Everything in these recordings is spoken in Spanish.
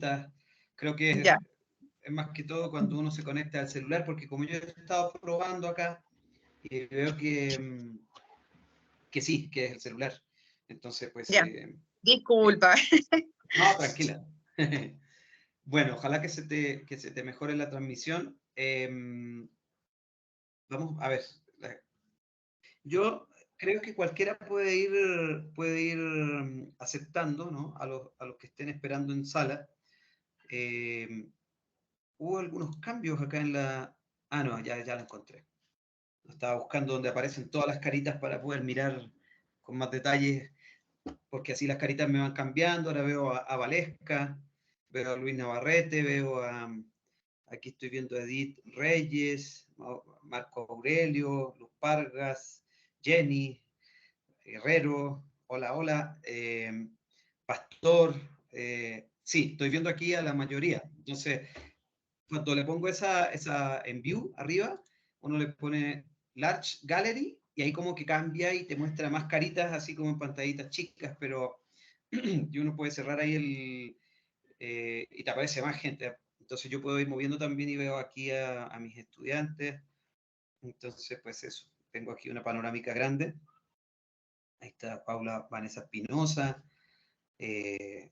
preguntas. Creo que Ya. es más que todo cuando uno se conecta al celular, porque como yo he estado probando acá, y veo que sí, que es el celular. Entonces, pues, Ya. Disculpa. no, tranquila. Bueno, ojalá que se te mejore la transmisión. Vamos a ver. Yo creo que cualquiera puede ir aceptando, ¿no? A los que estén esperando en sala. Hubo algunos cambios acá en la... Ah, no, ya la encontré. Estaba buscando donde aparecen todas las caritas para poder mirar con más detalles, porque así las caritas me van cambiando. Ahora veo a Valesca, veo a Luis Navarrete, veo a... Aquí estoy viendo a Edith Reyes, Marco Aurelio, Luz Pargas, Jenny, Guerrero, hola, hola, Pastor, sí, estoy viendo aquí a la mayoría. Entonces, cuando le pongo esa en view arriba, uno le pone Large Gallery y ahí como que cambia y te muestra más caritas, así como en pantallitas chicas, pero y uno puede cerrar ahí y te aparece más gente. Entonces yo puedo ir moviendo también y veo aquí a mis estudiantes. Entonces, pues eso, tengo aquí una panorámica grande. Ahí está Paula Vanessa Espinosa. Hay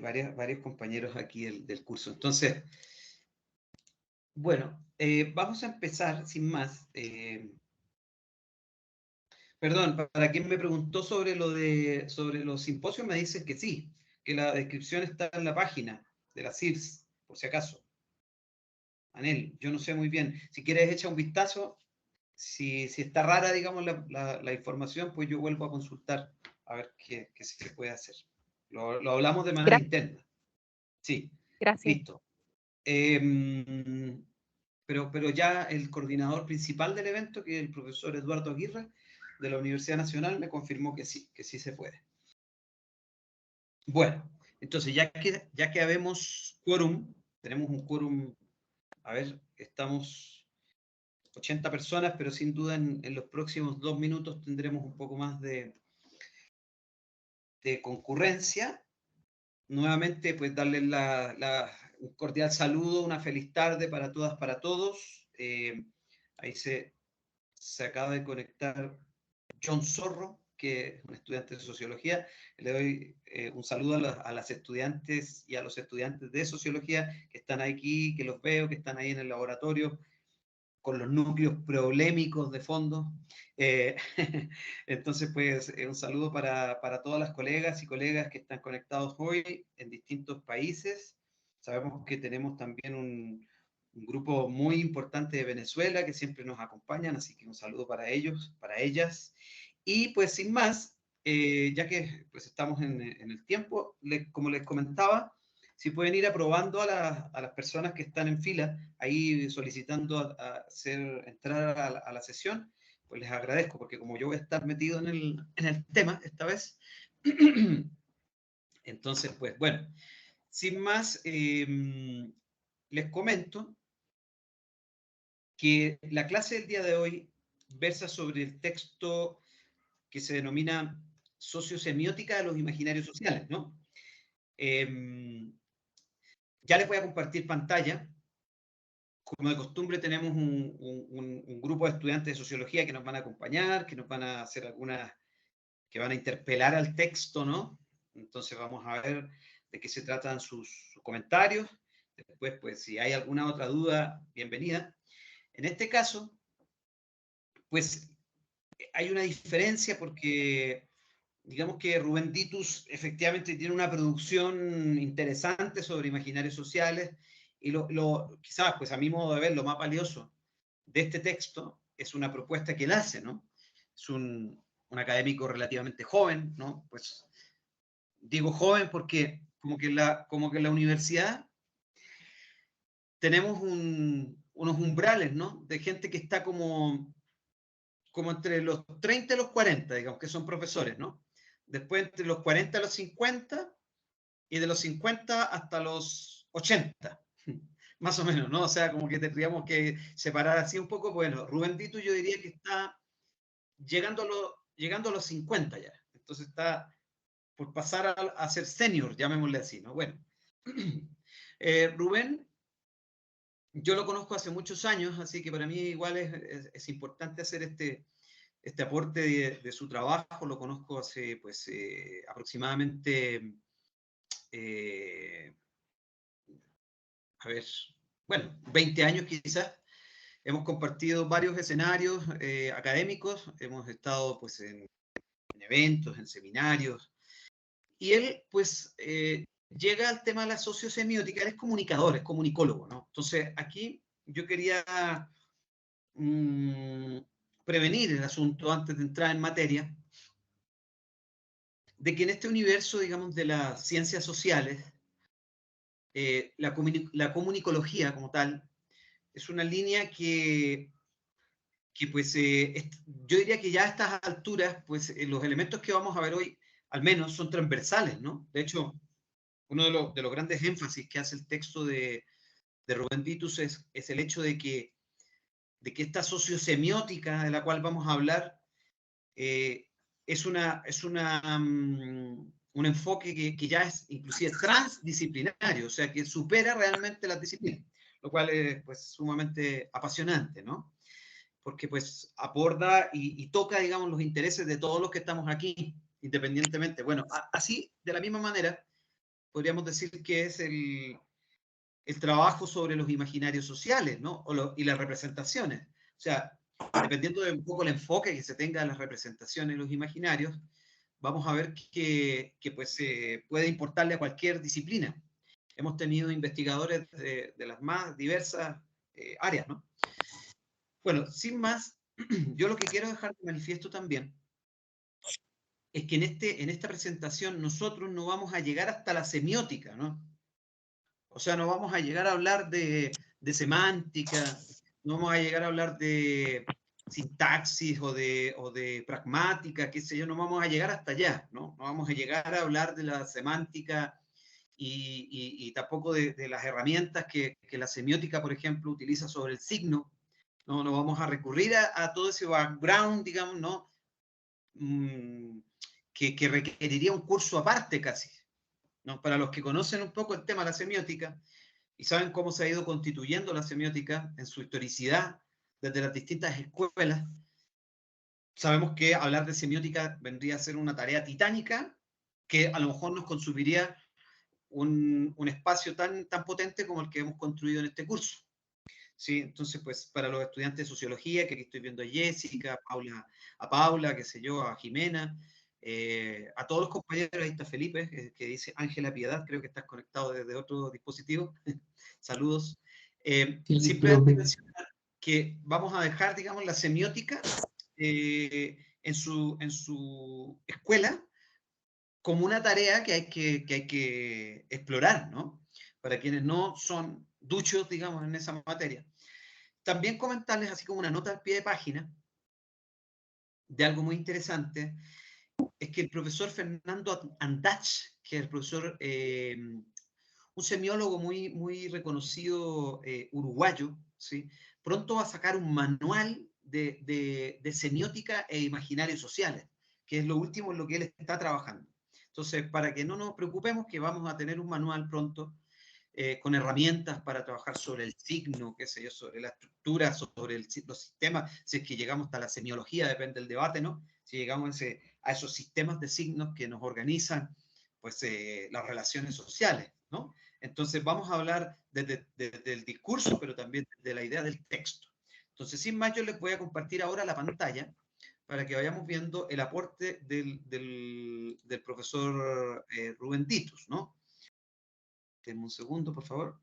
varios compañeros aquí del curso. Entonces, bueno, vamos a empezar sin más. Perdón, para quien me preguntó sobre los simposios, me dicen que sí, que la descripción está en la página de la CIRS, por si acaso. Anel, yo no sé muy bien. Si quieres, echa un vistazo. Si está rara, digamos, la información, pues yo vuelvo a consultar a ver qué se puede hacer. Lo hablamos de manera interna. Sí, Gracias. listo. Pero ya el coordinador principal del evento, que es el profesor Eduardo Aguirre, de la Universidad Nacional, me confirmó que sí se puede. Bueno, entonces ya que habemos quórum, tenemos un quórum, a ver, estamos 80 personas, pero sin duda en los próximos 2 minutos tendremos un poco más de concurrencia. Nuevamente, pues darles un cordial saludo, una feliz tarde para todas, para todos. Ahí se acaba de conectar John Zorro, que es un estudiante de sociología. Le doy un saludo a las estudiantes y a los estudiantes de sociología que están aquí, que los veo, que están ahí en el laboratorio, con los núcleos problemáticos de fondo. Entonces, pues, un saludo para todas las colegas y colegas que están conectados hoy en distintos países. Sabemos que tenemos también un grupo muy importante de Venezuela que siempre nos acompañan, así que un saludo para ellos, para ellas. Y pues sin más, ya que pues estamos en el tiempo, como les comentaba, si pueden ir aprobando a las personas que están en fila, ahí solicitando entrar a la sesión, pues les agradezco, porque como yo voy a estar metido en el tema esta vez, entonces, pues bueno, sin más, les comento que la clase del día de hoy versa sobre el texto que se denomina Sociosemiótica de los imaginarios sociales, ¿no? Ya les voy a compartir pantalla. Como de costumbre, tenemos un grupo de estudiantes de sociología que nos van a acompañar, que nos van a hacer que van a interpelar al texto, ¿no? Entonces vamos a ver de qué se tratan sus comentarios. Después, pues, si hay alguna otra duda, bienvenida. En este caso, pues, hay una diferencia porque digamos que Rubén Ditus efectivamente tiene una producción interesante sobre imaginarios sociales y quizás, pues a mi modo de ver, lo más valioso de este texto es una propuesta que él hace, ¿no? Es un académico relativamente joven, ¿no? Pues digo joven porque como que en la universidad tenemos unos umbrales, ¿no? De gente que está como entre los 30 y los 40, digamos, que son profesores, ¿no? Después entre los 40 y los 50, y de los 50 hasta los 80, más o menos, ¿no? O sea, como que tendríamos que separar así un poco. Bueno, Rubén Dito yo diría que está llegando a los 50 ya. Entonces está por pasar a ser senior, llamémosle así, ¿no? Bueno, Rubén, yo lo conozco hace muchos años, así que para mí igual es importante hacer este aporte de su trabajo. Lo conozco hace pues aproximadamente, a ver, bueno, 20 años quizás. Hemos compartido varios escenarios académicos, hemos estado pues en eventos, en seminarios, y él pues llega al tema de la sociosemiótica. Él es comunicador, es comunicólogo, ¿no? Entonces aquí yo quería mm, prevenir el asunto antes de entrar en materia, de que en este universo, digamos, de las ciencias sociales, la comunicología como tal es una línea que pues yo diría que ya a estas alturas, pues los elementos que vamos a ver hoy, al menos, son transversales, ¿no? De hecho, uno de los grandes énfasis que hace el texto de Rubén Titus es el hecho de que esta sociosemiótica de la cual vamos a hablar eh, un enfoque que ya es inclusive transdisciplinario, o sea, que supera realmente las disciplinas, lo cual es pues sumamente apasionante, ¿no? Porque pues aborda y toca, digamos, los intereses de todos los que estamos aquí, independientemente. Bueno, así, de la misma manera, podríamos decir que es el trabajo sobre los imaginarios sociales, ¿no? Y las representaciones. O sea, dependiendo de un poco el enfoque que se tenga en las representaciones y los imaginarios, vamos a ver que pues, puede importarle a cualquier disciplina. Hemos tenido investigadores de las más diversas áreas, ¿no? Bueno, sin más, yo lo que quiero dejar de manifiesto también es que en esta presentación nosotros no vamos a llegar hasta la semiótica, ¿no? O sea, no vamos a llegar a hablar de semántica, no vamos a llegar a hablar de sintaxis o de pragmática, qué sé yo, no vamos a llegar hasta allá, ¿no? No vamos a llegar a hablar de la semántica y tampoco de las herramientas que la semiótica, por ejemplo, utiliza sobre el signo. No vamos a recurrir a todo ese background, digamos, ¿no? Que requeriría un curso aparte casi, ¿no? Para los que conocen un poco el tema de la semiótica y saben cómo se ha ido constituyendo la semiótica en su historicidad desde las distintas escuelas, sabemos que hablar de semiótica vendría a ser una tarea titánica que a lo mejor nos consumiría un espacio tan potente como el que hemos construido en este curso. ¿Sí? Entonces, pues para los estudiantes de sociología, que aquí estoy viendo a Jessica, a Paula, qué sé yo, a Jimena, a todos los compañeros, ahí está Felipe, que dice Ángela Piedad, creo que estás conectado desde otro dispositivo. Saludos. Simplemente mencionar que vamos a dejar, digamos, la semiótica en su escuela como una tarea que hay que explorar, ¿no? Para quienes no son duchos, digamos, en esa materia. También comentarles, así como una nota al pie de página, de algo muy interesante, es que el profesor Fernando Andach, que es el profesor, un semiólogo muy reconocido uruguayo, ¿sí? Pronto va a sacar un manual de semiótica e imaginarios sociales, que es lo último en lo que él está trabajando. Entonces, para que no nos preocupemos, que vamos a tener un manual pronto con herramientas para trabajar sobre el signo, qué sé yo, sobre la estructura, sobre los sistemas, si es que llegamos hasta la semiología, depende del debate, ¿no? Si llegamos a esos sistemas de signos que nos organizan, pues, las relaciones sociales, ¿no? Entonces vamos a hablar desde el discurso, pero también de la idea del texto. Entonces, sin más, yo les voy a compartir ahora la pantalla para que vayamos viendo el aporte del profesor Rubén Titus, ¿no? Denme un segundo, por favor.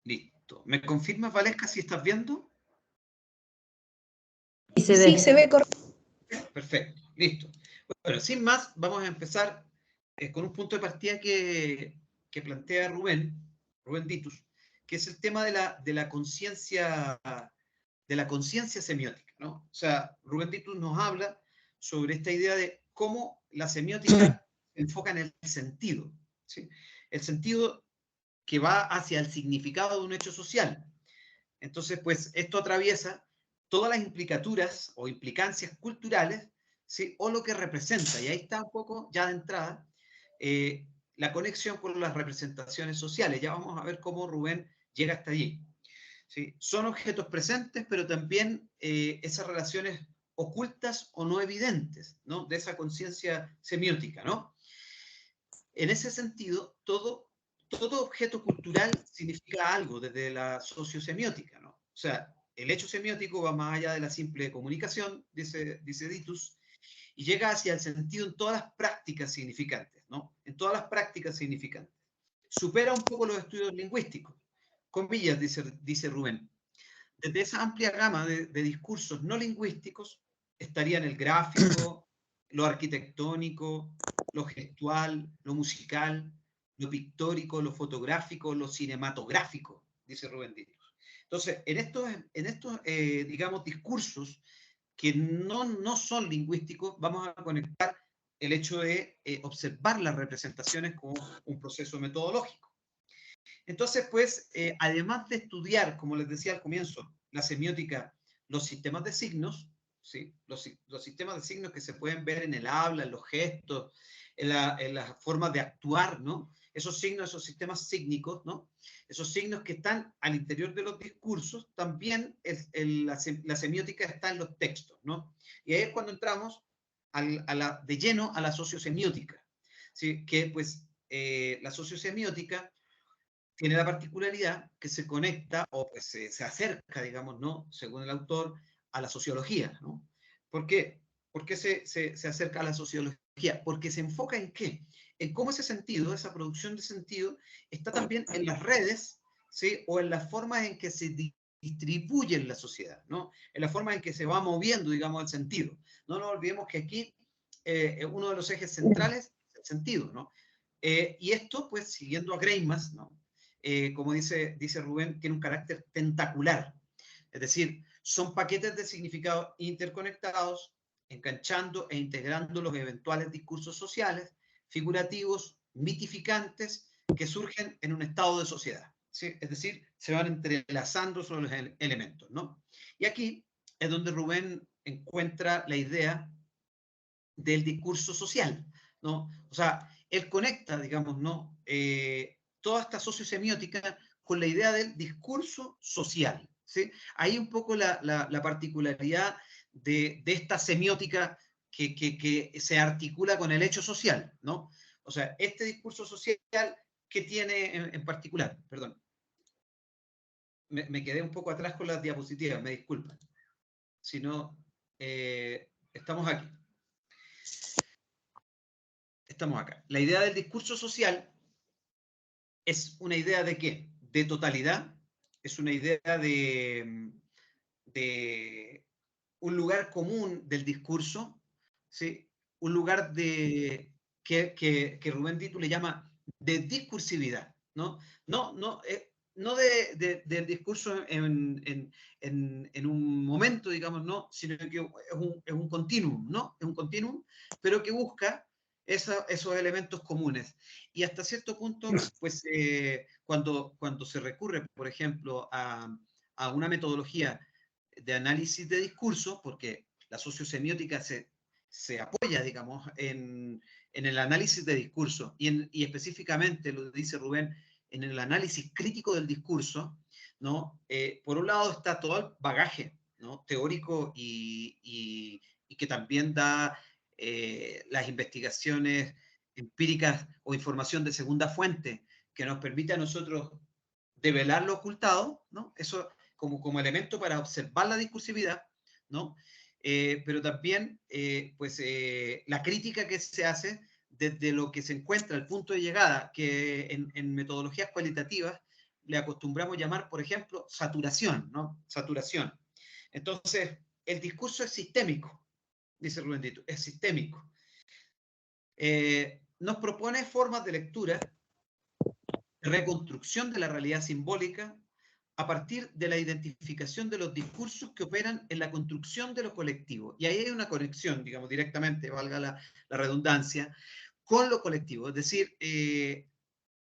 Listo. ¿Me confirmas, Valesca, si estás viendo? Sí, se ve correcto. Perfecto, listo. Bueno, sin más, vamos a empezar con un punto de partida que plantea Rubén Titus, que es el tema de la conciencia semiótica, ¿no? O sea, Rubén Titus nos habla sobre esta idea de cómo la semiótica se enfoca en el sentido, ¿sí? El sentido que va hacia el significado de un hecho social. Entonces, pues esto atraviesa todas las implicaturas o implicancias culturales, ¿sí? O lo que representa, y ahí está un poco ya de entrada la conexión con las representaciones sociales. Ya vamos a ver cómo Rubén llega hasta allí. ¿Sí? Son objetos presentes, pero también esas relaciones ocultas o no evidentes, ¿no? De esa conciencia semiótica, ¿no? En ese sentido, todo objeto cultural significa algo desde la sociosemiótica, ¿no? O sea, el hecho semiótico va más allá de la simple comunicación, dice Ditus, y llega hacia el sentido en todas las prácticas significantes, ¿no? En todas las prácticas significantes. Supera un poco los estudios lingüísticos. Comillas, dice Rubén. Desde esa amplia gama de discursos no lingüísticos estarían el gráfico, lo arquitectónico, lo gestual, lo musical, lo pictórico, lo fotográfico, lo cinematográfico, dice Rubén Díaz. Entonces, en estos digamos, discursos que no son lingüísticos, vamos a conectar el hecho de observar las representaciones como un proceso metodológico. Entonces, pues, además de estudiar, como les decía al comienzo, la semiótica, los sistemas de signos, ¿sí? Los sistemas de signos que se pueden ver en el habla, en los gestos, en las formas de actuar, ¿no? Esos signos, esos sistemas sígnicos, ¿no? Esos signos que están al interior de los discursos, también la semiótica está en los textos, ¿no? Y ahí es cuando entramos de lleno a la sociosemiótica, ¿sí? Que, pues, la sociosemiótica tiene la particularidad que se conecta o pues, se acerca, digamos, ¿no? Según el autor, a la sociología, ¿no? ¿Por qué? ¿Por qué se acerca a la sociología? Porque se enfoca en qué? En cómo ese sentido, esa producción de sentido, está también en las redes, ¿sí? O en las formas en que se distribuye en la sociedad, ¿no? En la forma en que se va moviendo, digamos, el sentido. No nos olvidemos que aquí uno de los ejes centrales es el sentido, ¿no? Y esto, pues, siguiendo a Greimas, ¿no? Como dice Rubén, tiene un carácter tentacular. Es decir, son paquetes de significados interconectados, enganchando e integrando los eventuales discursos sociales, figurativos, mitificantes, que surgen en un estado de sociedad. ¿Sí? Es decir, se van entrelazando sobre los elementos, ¿no? Y aquí es donde Rubén encuentra la idea del discurso social, ¿no? O sea, él conecta, digamos, ¿no? Toda esta sociosemiótica con la idea del discurso social, ¿sí? Ahí un poco la particularidad de esta semiótica que se articula con el hecho social, ¿no? O sea, este discurso social que tiene en particular, perdón, me quedé un poco atrás con las diapositivas, me disculpan, si no, estamos aquí. Estamos acá. La idea del discurso social es una idea de qué? De totalidad, es una idea de un lugar común del discurso, ¿sí? Un lugar que Rubén Tito le llama de discursividad, ¿no? No del discurso en un momento, digamos, ¿no? Sino que es un continuum, ¿no? Es un continuum, pero que busca esos elementos comunes. Y hasta cierto punto, pues, cuando se recurre, por ejemplo, a una metodología de análisis de discurso, porque la sociosemiótica se apoya, digamos, en el análisis de discurso y específicamente, lo dice Rubén, en el análisis crítico del discurso, ¿no? Por un lado está todo el bagaje, ¿no? Teórico y que también da las investigaciones empíricas o información de segunda fuente que nos permite a nosotros develar lo ocultado, ¿no? Eso como elemento para observar la discursividad, ¿no? Pero también, pues, la crítica que se hace desde lo que se encuentra, el punto de llegada, que en metodologías cualitativas le acostumbramos llamar, por ejemplo, saturación, ¿no? Saturación. Entonces, el discurso es sistémico, dice Rubén Tito, es sistémico. Nos propone formas de lectura, reconstrucción de la realidad simbólica, a partir de la identificación de los discursos que operan en la construcción de lo colectivo. Y ahí hay una conexión, digamos, directamente, valga la redundancia, con lo colectivo. Es decir,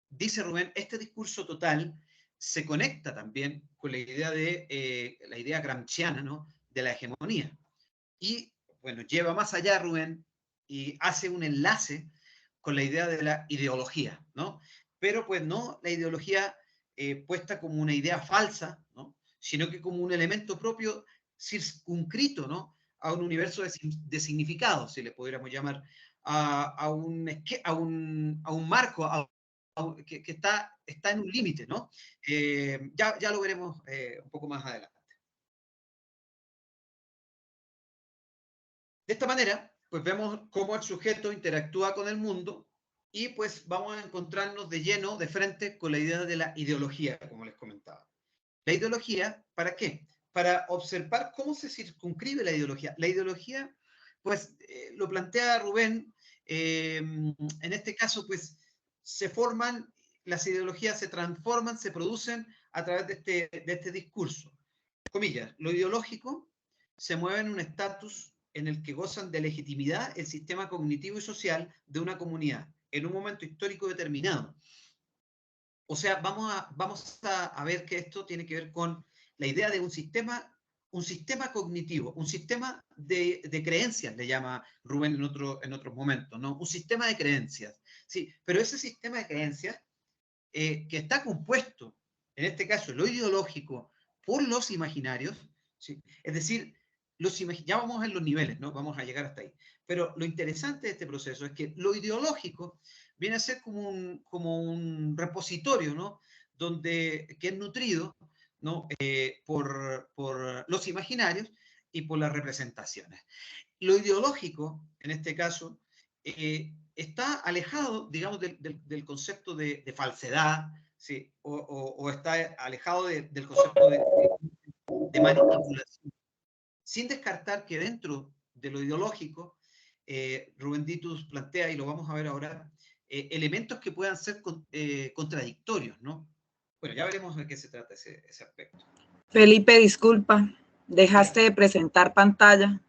dice Rubén, este discurso total se conecta también con la idea la idea gramsciana, ¿no? de la hegemonía. Y, bueno, lleva más allá Rubén y hace un enlace con la idea de la ideología, ¿no? Pero pues no la ideología puesta como una idea falsa, ¿no? Sino que como un elemento propio circunscrito, ¿no? A un universo de significados, si le pudiéramos llamar, a un marco, que está en un límite, ¿no? Ya lo veremos un poco más adelante. De esta manera, pues vemos cómo el sujeto interactúa con el mundo y pues vamos a encontrarnos de lleno, de frente, con la idea de la ideología, como les comentaba. La ideología, ¿para qué? Para observar cómo se circunscribe la ideología. La ideología, pues, lo plantea Rubén, en este caso, pues, se forman, las ideologías se transforman, se producen a través de este discurso. Comillas, lo ideológico se mueve en un estatus en el que gozan de legitimidad el sistema cognitivo y social de una comunidad en un momento histórico determinado. O sea, vamos a ver que esto tiene que ver con la idea de un sistema cognitivo, un sistema de creencias, le llama Rubén en otros momentos, ¿no? Un sistema de creencias. Sí, pero ese sistema de creencias que está compuesto, en este caso, lo ideológico, por los imaginarios, ¿sí? Es decir, ya vamos en los niveles, ¿no? Vamos a llegar hasta ahí. Pero lo interesante de este proceso es que lo ideológico viene a ser como un repositorio, ¿no? Que es nutrido, ¿no? Por los imaginarios y por las representaciones. Lo ideológico, en este caso, está alejado, digamos, del concepto de falsedad, ¿sí? O está alejado del concepto de manipulación, sin descartar que dentro de lo ideológico, Rubén Ditus plantea, y lo vamos a ver ahora, elementos que puedan ser contradictorios, ¿no? Bueno, ya veremos de qué se trata ese aspecto. Felipe, disculpa, dejaste de presentar pantalla.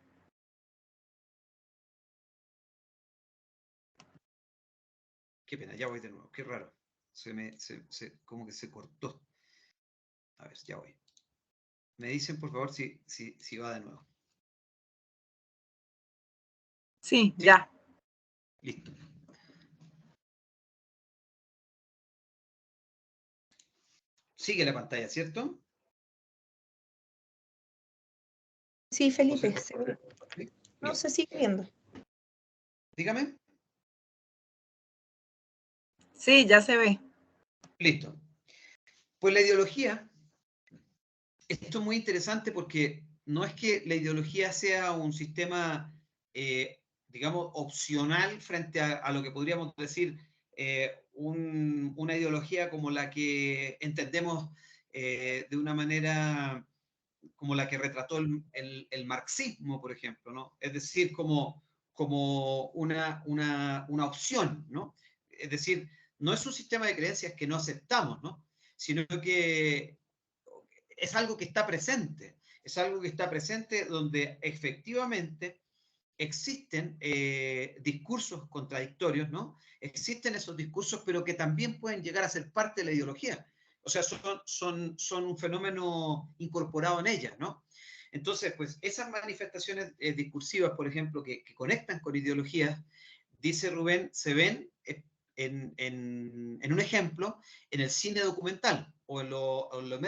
Qué pena, ya voy de nuevo, qué raro. Como que se cortó. A ver, ya voy. Me dicen, por favor, si va de nuevo. Sí, ya. Listo. Sigue la pantalla, ¿cierto? Sí, Felipe. No se sigue viendo. Dígame. Sí, ya se ve. Listo. Pues la ideología, esto es muy interesante porque no es que la ideología sea un sistema, digamos, opcional frente a lo que podríamos decir una ideología como la que entendemos de una manera como la que retrató el marxismo, por ejemplo, ¿no? Es decir, como una opción, ¿no? Es decir, no es un sistema de creencias que no aceptamos, ¿no? Sino que es algo que está presente, es algo que está presente donde efectivamente existen discursos contradictorios, ¿no? Existen esos discursos, pero que también pueden llegar a ser parte de la ideología. O sea, son un fenómeno incorporado en ella, ¿no? Entonces, pues esas manifestaciones discursivas, por ejemplo, que conectan con ideologías, dice Rubén, se ven en un ejemplo en el cine documental o en los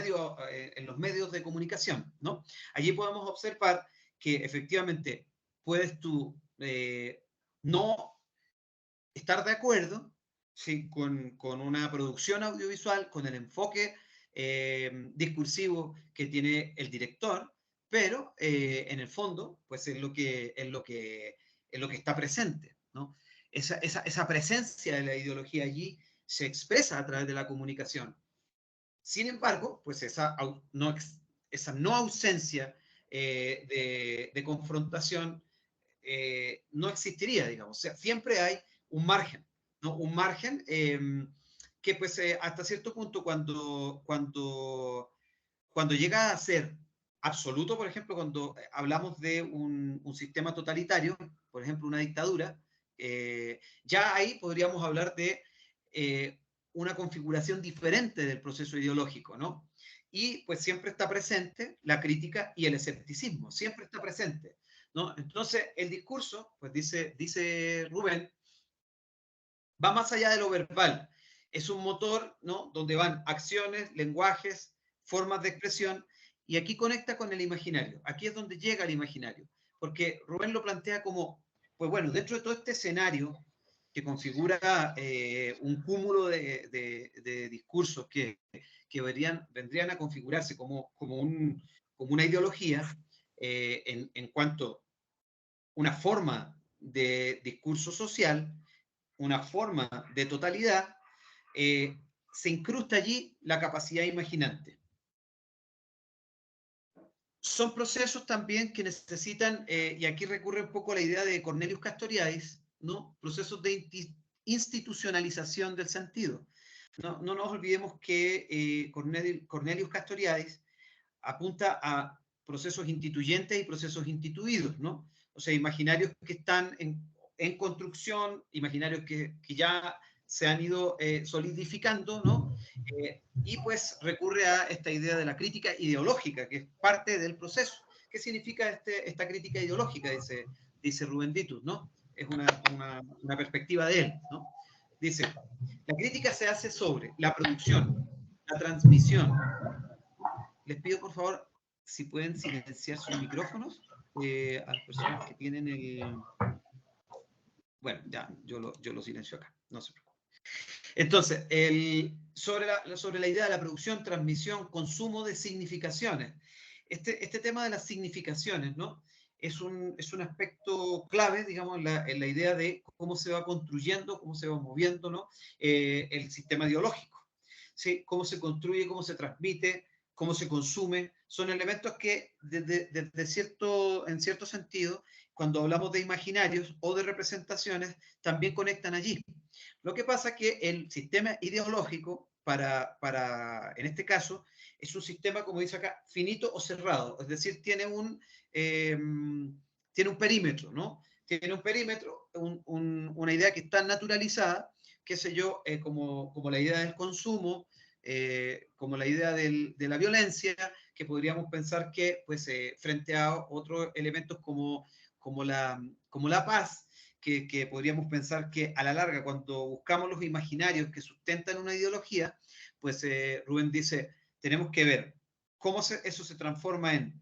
medios de comunicación, ¿no? Allí podemos observar que efectivamente puedes tú no estar de acuerdo, ¿sí? con una producción audiovisual, con el enfoque discursivo que tiene el director, pero en el fondo, pues es lo que está presente, ¿no? Esa presencia de la ideología allí se expresa a través de la comunicación. Sin embargo, pues esa no ausencia de confrontación no existiría, digamos. O sea, siempre hay un margen, ¿no? Un margen que pues hasta cierto punto cuando llega a ser absoluto, por ejemplo, cuando hablamos de un sistema totalitario, por ejemplo, una dictadura, ya ahí podríamos hablar de una configuración diferente del proceso ideológico, ¿no? y pues siempre está presente la crítica y el escepticismo, siempre está presente, ¿no? Entonces, el discurso, pues dice Rubén, va más allá de lo verbal. Es un motor, ¿no? Donde van acciones, lenguajes, formas de expresión, y aquí conecta con el imaginario. Aquí es donde llega el imaginario, porque Rubén lo plantea como, pues bueno, dentro de todo este escenario que configura un cúmulo de discursos que vendrían a configurarse como una ideología en cuanto a una forma de discurso social, una forma de totalidad, se incrusta allí la capacidad imaginante. Son procesos también que necesitan, y aquí recurre un poco a la idea de Cornelius Castoriadis, ¿no? Procesos de institucionalización del sentido. No nos olvidemos que Cornelius Castoriadis apunta a procesos instituyentes y procesos instituidos, ¿no? O sea, imaginarios que están en construcción, imaginarios que ya se han ido solidificando, ¿no? Y pues recurre a esta idea de la crítica ideológica, que es parte del proceso. ¿Qué significa esta crítica ideológica? Dice Rubén Ditus, ¿no? Es una perspectiva de él, ¿no? Dice, la crítica se hace sobre la producción, la transmisión. Les pido, por favor, si pueden silenciar sus micrófonos a las personas que tienen el... Bueno, ya, yo lo silencio acá, no se preocupen. Entonces, sobre la idea de la producción, transmisión, consumo de significaciones. Este tema de las significaciones, ¿no? Es un aspecto clave, digamos, en la idea de cómo se va construyendo, cómo se va moviendo, ¿no? El sistema ideológico. ¿Sí? Cómo se construye, cómo se transmite, cómo se consume. Son elementos que, en cierto sentido, cuando hablamos de imaginarios o de representaciones, también conectan allí. Lo que pasa es que el sistema ideológico, en este caso, es un sistema, como dice acá, finito o cerrado, es decir, tiene un perímetro, ¿no? Tiene un perímetro, una idea que está naturalizada, qué sé yo, como la idea del consumo, como la idea de la violencia, que podríamos pensar que, pues, frente a otros elementos como la paz, que podríamos pensar que a la larga, cuando buscamos los imaginarios que sustentan una ideología, pues Rubén dice, tenemos que ver cómo eso se transforma en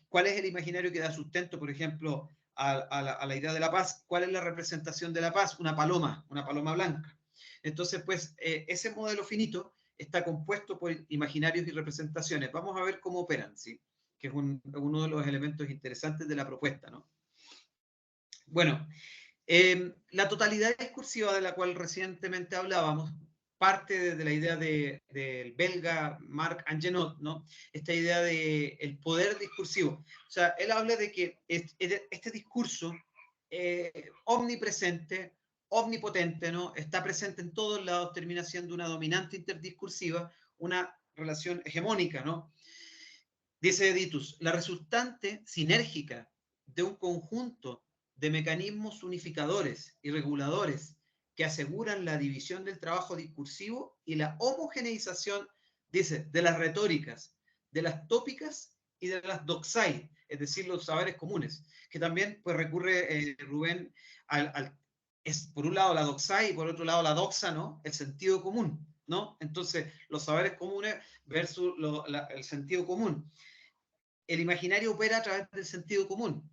cuál es el imaginario que da sustento, por ejemplo, a la idea de la paz, cuál es la representación de la paz, una paloma blanca. Entonces, pues, ese modelo finito está compuesto por imaginarios y representaciones. Vamos a ver cómo operan, ¿sí? Que es uno de los elementos interesantes de la propuesta, ¿no? Bueno, la totalidad discursiva de la cual recientemente hablábamos parte desde la idea del belga Marc Angenot, ¿no? Esta idea del poder discursivo. O sea, él habla de que este discurso omnipresente, omnipotente, ¿no? Está presente en todos lados, termina siendo una dominante interdiscursiva, una relación hegemónica, ¿no? Dice Editus, la resultante sinérgica de un conjunto de mecanismos unificadores y reguladores que aseguran la división del trabajo discursivo y la homogeneización, dice, de las retóricas, de las tópicas y de las doxai, es decir, los saberes comunes, que también pues recurre Rubén es por un lado la doxai y por otro lado la doxa, ¿no? El sentido común, ¿no? Entonces, los saberes comunes versus el sentido común. El imaginario opera a través del sentido común.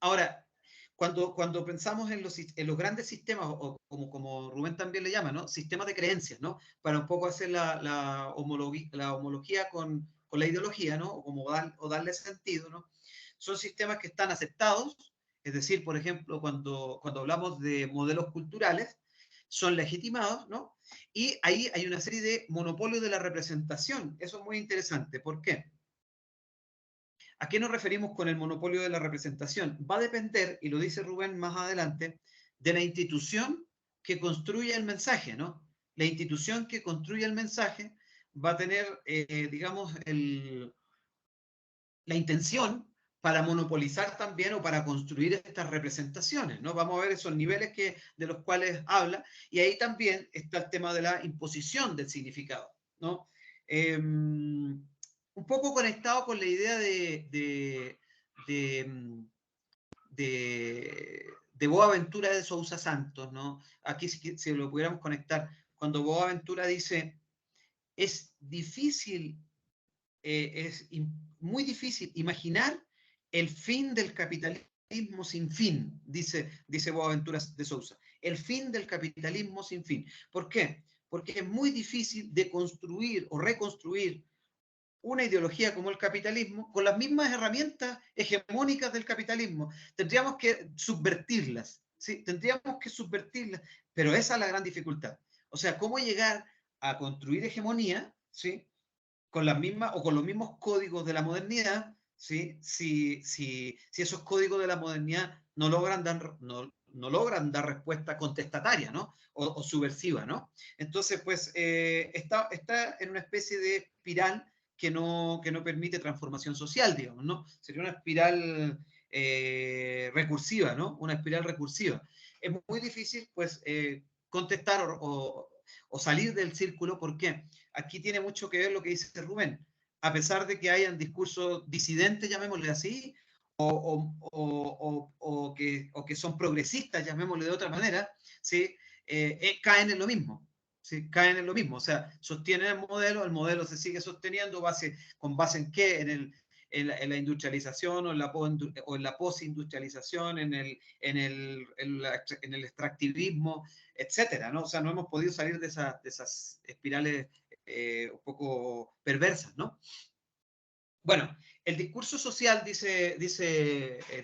Ahora, cuando pensamos en los grandes sistemas, o como Rubén también le llama, ¿no? Sistemas de creencias, ¿no? Para un poco hacer la homología con la ideología, ¿no? O darle sentido, ¿no? Son sistemas que están aceptados, es decir, por ejemplo, cuando hablamos de modelos culturales, son legitimados, ¿no? Y ahí hay una serie de monopolios de la representación. Eso es muy interesante. ¿Por qué? ¿A qué nos referimos con el monopolio de la representación? Va a depender, y lo dice Rubén más adelante, de la institución que construye el mensaje, ¿no? La institución que construye el mensaje va a tener, digamos, la intención para monopolizar también o para construir estas representaciones, ¿no? Vamos a ver esos niveles de los cuales habla, y ahí también está el tema de la imposición del significado, ¿no? Un poco conectado con la idea de Boaventura de Sousa Santos, ¿no? Aquí si lo pudiéramos conectar, cuando Boaventura dice, es difícil, muy difícil imaginar el fin del capitalismo sin fin, dice Boaventura de Sousa. El fin del capitalismo sin fin. ¿Por qué? Porque es muy difícil de construir o reconstruir una ideología como el capitalismo con las mismas herramientas hegemónicas del capitalismo. Tendríamos que subvertirlas, ¿sí? Tendríamos que subvertirlas, pero esa es la gran dificultad. O sea, cómo llegar a construir hegemonía, ¿sí? Con las mismas o con los mismos códigos de la modernidad, ¿sí? Si esos códigos de la modernidad no logran dar respuesta contestataria, ¿no? O subversiva, ¿no? Entonces, pues, está en una especie de espiral que no permite transformación social, digamos, ¿no? Sería una espiral recursiva, ¿no? Una espiral recursiva. Es muy difícil, pues, contestar o salir del círculo. ¿Por qué? Aquí tiene mucho que ver lo que dice Rubén. A pesar de que hayan discursos disidentes, llamémosle así, o que son progresistas, llamémosle de otra manera, ¿sí? Caen en lo mismo. ¿Sí? Caen en lo mismo, o sea, sostienen el modelo se sigue sosteniendo, ¿con base en qué? En la industrialización o en la postindustrialización, en el extractivismo, etcétera, ¿no? O sea, no hemos podido salir de esas espirales un poco perversas, ¿no? Bueno, el discurso social, dice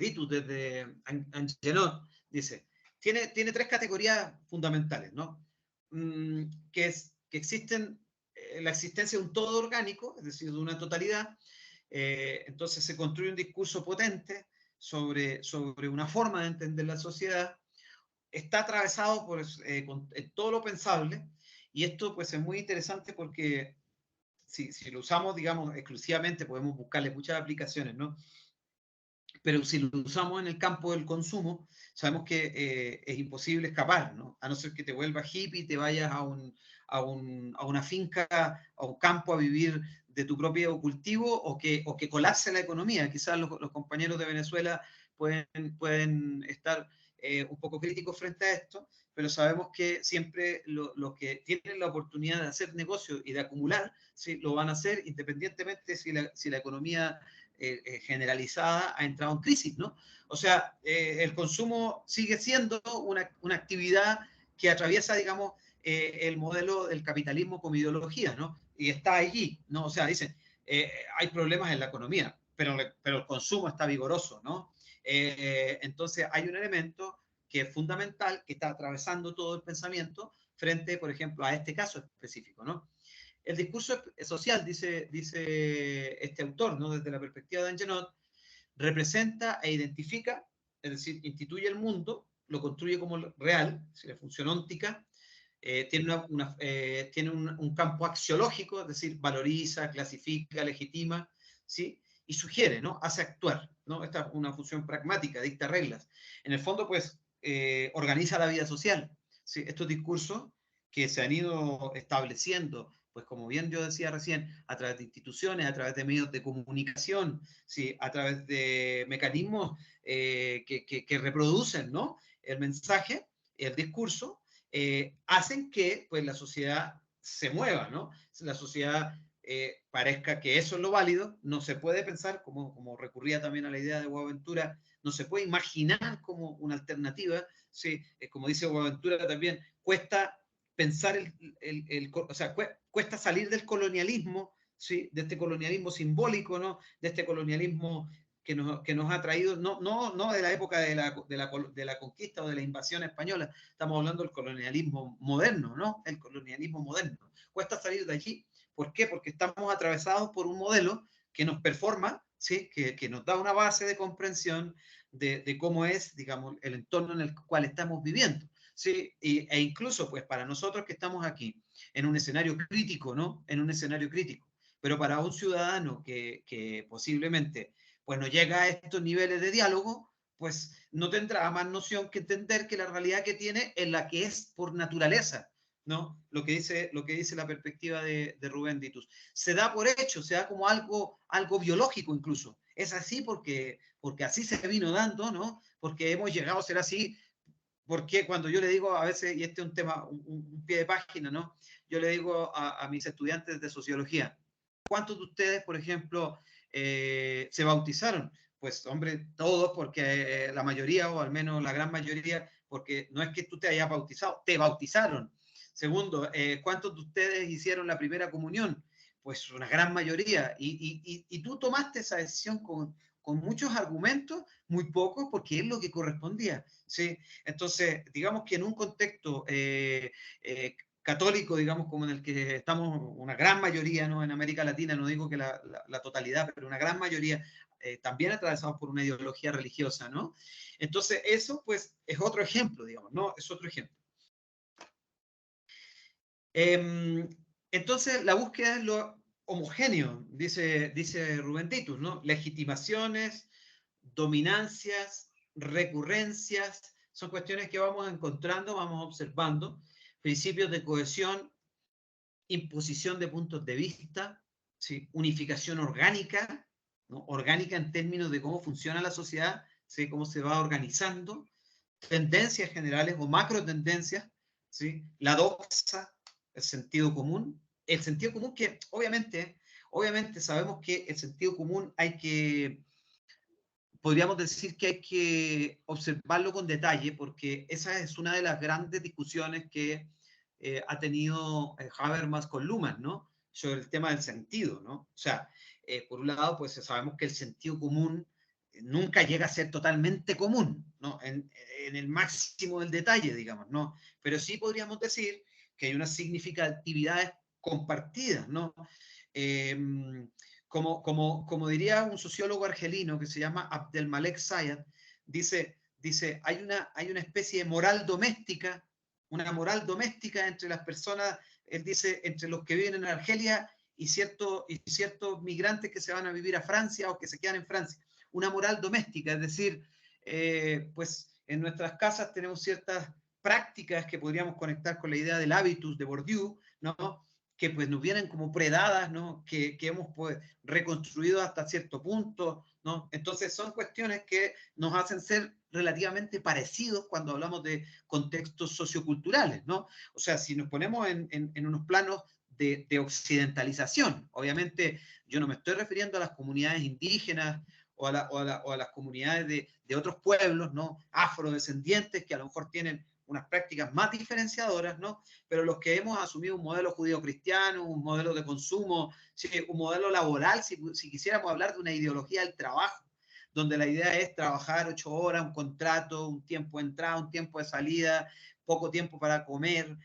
Ditu desde Angenot, dice, tiene tres categorías fundamentales, ¿no? Que existen la existencia de un todo orgánico, es decir, de una totalidad. Entonces se construye un discurso potente sobre una forma de entender la sociedad. Está atravesado por todo lo pensable, y esto pues es muy interesante porque si lo usamos, digamos, exclusivamente, podemos buscarle muchas aplicaciones, ¿no? Pero si lo usamos en el campo del consumo, sabemos que es imposible escapar, ¿no? A no ser que te vuelvas hippie y te vayas a una finca, a un campo a vivir de tu propio cultivo, o que colapse la economía. Quizás los compañeros de Venezuela pueden estar un poco críticos frente a esto, pero sabemos que siempre los que tienen la oportunidad de hacer negocio y de acumular, ¿sí? Lo van a hacer independientemente si la economía generalizada ha entrado en crisis, ¿no? O sea, el consumo sigue siendo una actividad que atraviesa, digamos, el modelo del capitalismo como ideología, ¿no? Y está allí, ¿no? O sea, dicen, hay problemas en la economía, pero el consumo está vigoroso, ¿no? Entonces hay un elemento que es fundamental, que está atravesando todo el pensamiento frente, por ejemplo, a este caso específico, ¿no? El discurso social, dice este autor, ¿no? Desde la perspectiva de Angenot, representa e identifica, es decir, instituye el mundo, lo construye como real, si la función óntica, tiene un campo axiológico, es decir, valoriza, clasifica, legitima, ¿sí? Y sugiere, ¿no? Hace actuar, ¿no? Esta es una función pragmática, dicta reglas. En el fondo, pues, organiza la vida social, ¿sí? Estos discursos que se han ido estableciendo, pues como bien yo decía recién, a través de instituciones, a través de medios de comunicación, ¿sí? A través de mecanismos que reproducen, ¿no? El mensaje, el discurso, hacen que pues, la sociedad se mueva, ¿no? La sociedad parezca que eso es lo válido. No se puede pensar, como recurría también a la idea de Boaventura, no se puede imaginar como una alternativa, ¿sí? Como dice Boaventura también, cuesta pensar o sea, cuesta salir del colonialismo, ¿sí? De este colonialismo simbólico, ¿no? De este colonialismo que nos ha traído, no de la época de la conquista o de la invasión española, estamos hablando del colonialismo moderno, ¿no? El colonialismo moderno. Cuesta salir de allí. ¿Por qué? Porque estamos atravesados por un modelo que nos performa, ¿sí? Que nos da una base de comprensión de cómo es, digamos, el entorno en el cual estamos viviendo, ¿sí? E incluso, pues, para nosotros que estamos aquí, en un escenario crítico, ¿no? En un escenario crítico. Pero para un ciudadano que posiblemente pues no llega a estos niveles de diálogo, pues no tendrá más noción que entender que la realidad que tiene es la que es por naturaleza, ¿no? Lo que dice la perspectiva de Rubén Ditus. Se da por hecho, se da como algo biológico incluso. Es así porque así se vino dando, ¿no? Porque hemos llegado a ser así. Porque cuando yo le digo a veces, y este es un tema, un pie de página, ¿no? Yo le digo a mis estudiantes de sociología, ¿cuántos de ustedes, por ejemplo, se bautizaron? Pues, hombre, todos, porque la mayoría, o al menos la gran mayoría, porque no es que tú te hayas bautizado, te bautizaron. Segundo, ¿cuántos de ustedes hicieron la primera comunión? Pues una gran mayoría. Y tú tomaste esa decisión con muchos argumentos, muy pocos, porque es lo que correspondía, ¿sí? Entonces, digamos que en un contexto católico, digamos, como en el que estamos una gran mayoría, ¿no? En América Latina, no digo que la totalidad, pero una gran mayoría, también atravesados por una ideología religiosa, ¿no? Entonces, eso, pues, es otro ejemplo, digamos, ¿no? Es otro ejemplo. Entonces, la búsqueda es lo homogéneo, dice Rubén Titus, ¿no? Legitimaciones, dominancias, recurrencias, son cuestiones que vamos encontrando, vamos observando, principios de cohesión, imposición de puntos de vista, ¿sí? Unificación orgánica, ¿no? Orgánica en términos de cómo funciona la sociedad, ¿sí? Cómo se va organizando, tendencias generales o macro tendencias, ¿sí? La doxa, el sentido común que obviamente sabemos que el sentido común podríamos decir que hay que observarlo con detalle, porque esa es una de las grandes discusiones que ha tenido Habermas con Luhmann, ¿no? Sobre el tema del sentido, ¿no? O sea, por un lado, pues sabemos que el sentido común nunca llega a ser totalmente común, ¿no? En el máximo del detalle, digamos, ¿no? Pero sí podríamos decir que hay unas significatividades compartidas, ¿no? Eh, como diría un sociólogo argelino que se llama Abdelmalek Sayad, dice hay una especie de moral doméstica, una moral doméstica entre las personas, él dice, entre los que viven en Argelia y ciertos migrantes que se van a vivir a Francia o que se quedan en Francia. Una moral doméstica, es decir, pues en nuestras casas tenemos ciertas prácticas que podríamos conectar con la idea del hábitus de Bourdieu, ¿no? Que pues nos vienen como predadas, ¿no? Que hemos pues, reconstruido hasta cierto punto, ¿no? Entonces son cuestiones que nos hacen ser relativamente parecidos cuando hablamos de contextos socioculturales, ¿no? O sea, si nos ponemos en unos planos de occidentalización, obviamente yo no me estoy refiriendo a las comunidades indígenas o a las comunidades de otros pueblos, ¿no? Afrodescendientes que a lo mejor tienen unas prácticas más diferenciadoras, ¿no? Pero los que hemos asumido un modelo judío-cristiano, un modelo de consumo, ¿sí? Un modelo laboral, si quisiéramos hablar de una ideología del trabajo, donde la idea es trabajar 8 horas, un contrato, un tiempo de entrada, un tiempo de salida, poco tiempo para comer,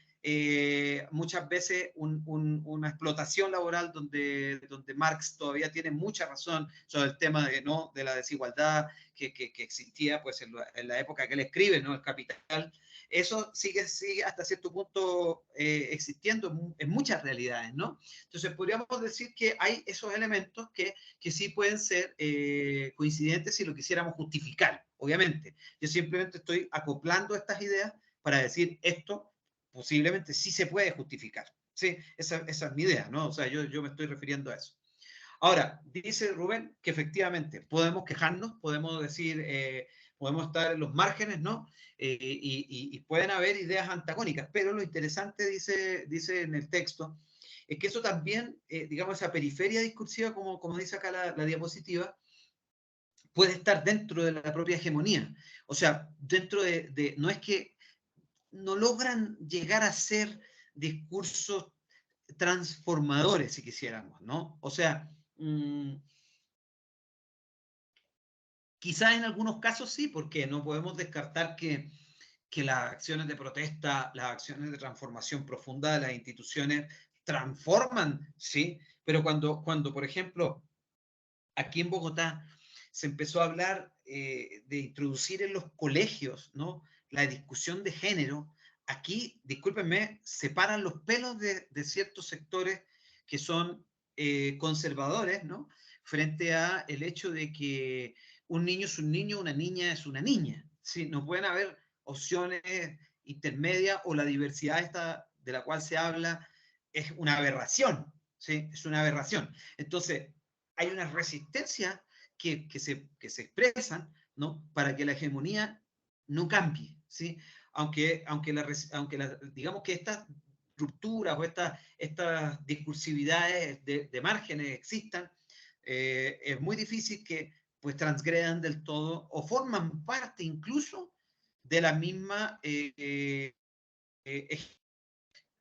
muchas veces una explotación laboral donde Marx todavía tiene mucha razón sobre el tema ¿no? de la desigualdad que existía pues, en la época que él escribe, ¿no? El Capital. Eso sigue hasta cierto punto existiendo en muchas realidades, ¿no? Entonces podríamos decir que hay esos elementos que sí pueden ser coincidentes si lo quisiéramos justificar, obviamente. Yo simplemente estoy acoplando estas ideas para decir esto posiblemente sí se puede justificar. Sí, esa es mi idea, ¿no? O sea, yo me estoy refiriendo a eso. Ahora, dice Rubén que efectivamente podemos quejarnos, podemos decir, podemos estar en los márgenes, ¿no? Y pueden haber ideas antagónicas, pero lo interesante, dice en el texto, es que eso también, digamos, esa periferia discursiva, como dice acá la diapositiva, puede estar dentro de la propia hegemonía. O sea, dentro no es que no logran llegar a ser discursos transformadores, si quisiéramos, ¿no? O sea, quizás en algunos casos sí, porque no podemos descartar que las acciones de protesta, las acciones de transformación profunda de las instituciones transforman, ¿sí? Pero cuando por ejemplo, aquí en Bogotá se empezó a hablar de introducir en los colegios, ¿no? La discusión de género, aquí, discúlpenme, se paran los pelos de ciertos sectores que son conservadores, ¿no? Frente a el hecho de que un niño es un niño, una niña es una niña. ¿Sí? No pueden haber opciones intermedias o la diversidad esta de la cual se habla es una aberración, ¿sí? Es una aberración. Entonces, hay una resistencia que se expresan, ¿no? Para que la hegemonía no cambie, ¿sí? Digamos que estas rupturas o estas discursividades de márgenes existan, es muy difícil que pues transgredan del todo o forman parte incluso de la misma, el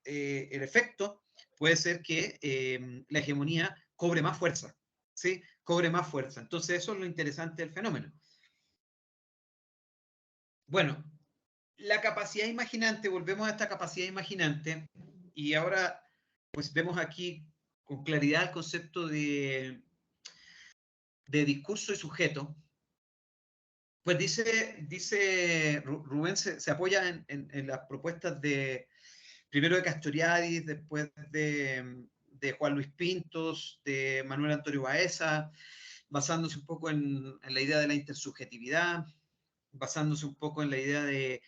efecto puede ser que la hegemonía cobre más fuerza, ¿sí? Cobre más fuerza. Entonces eso es lo interesante del fenómeno. Bueno, la capacidad imaginante, volvemos a esta capacidad imaginante, y ahora pues vemos aquí con claridad el concepto de discurso y sujeto. Pues dice Rubén, se apoya en las propuestas primero de Castoriadis, después de Juan Luis Pintos, de Manuel Antonio Baeza, basándose un poco en la idea de la intersubjetividad, basándose un poco en la idea de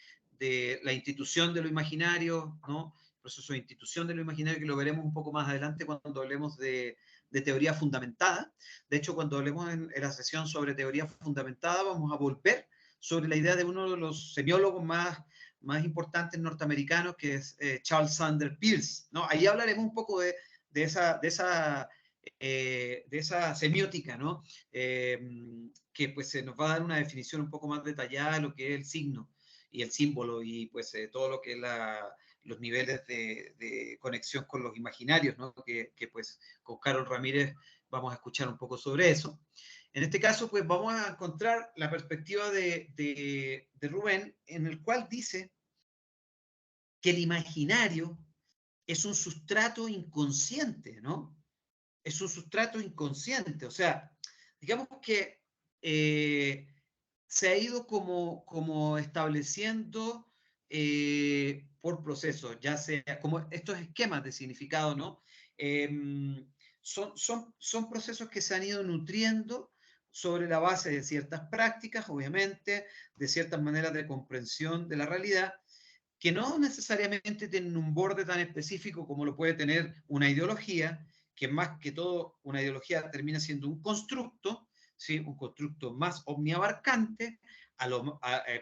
la institución de lo imaginario, ¿no? El proceso de institución de lo imaginario, que lo veremos un poco más adelante cuando hablemos de teoría fundamentada. De hecho, cuando hablemos en la sesión sobre teoría fundamentada, vamos a volver sobre la idea de uno de los semiólogos más importantes norteamericanos, que es Charles Sanders Peirce, ¿no? Ahí hablaremos un poco de esa semiótica, ¿no? Que pues se nos va a dar una definición un poco más detallada de lo que es el signo y el símbolo y pues todo lo que es los niveles de conexión con los imaginarios, ¿no? Que pues con Carol Ramírez vamos a escuchar un poco sobre eso. En este caso, pues vamos a encontrar la perspectiva de Rubén, en el cual dice que el imaginario es un sustrato inconsciente, ¿no? Es un sustrato inconsciente, o sea, digamos que se ha ido como estableciendo por procesos, ya sea como estos esquemas de significado, ¿no? Son procesos que se han ido nutriendo sobre la base de ciertas prácticas, obviamente, de ciertas maneras de comprensión de la realidad, que no necesariamente tienen un borde tan específico como lo puede tener una ideología, que más que todo una ideología termina siendo un constructo, ¿sí? Un constructo más omniabarcante,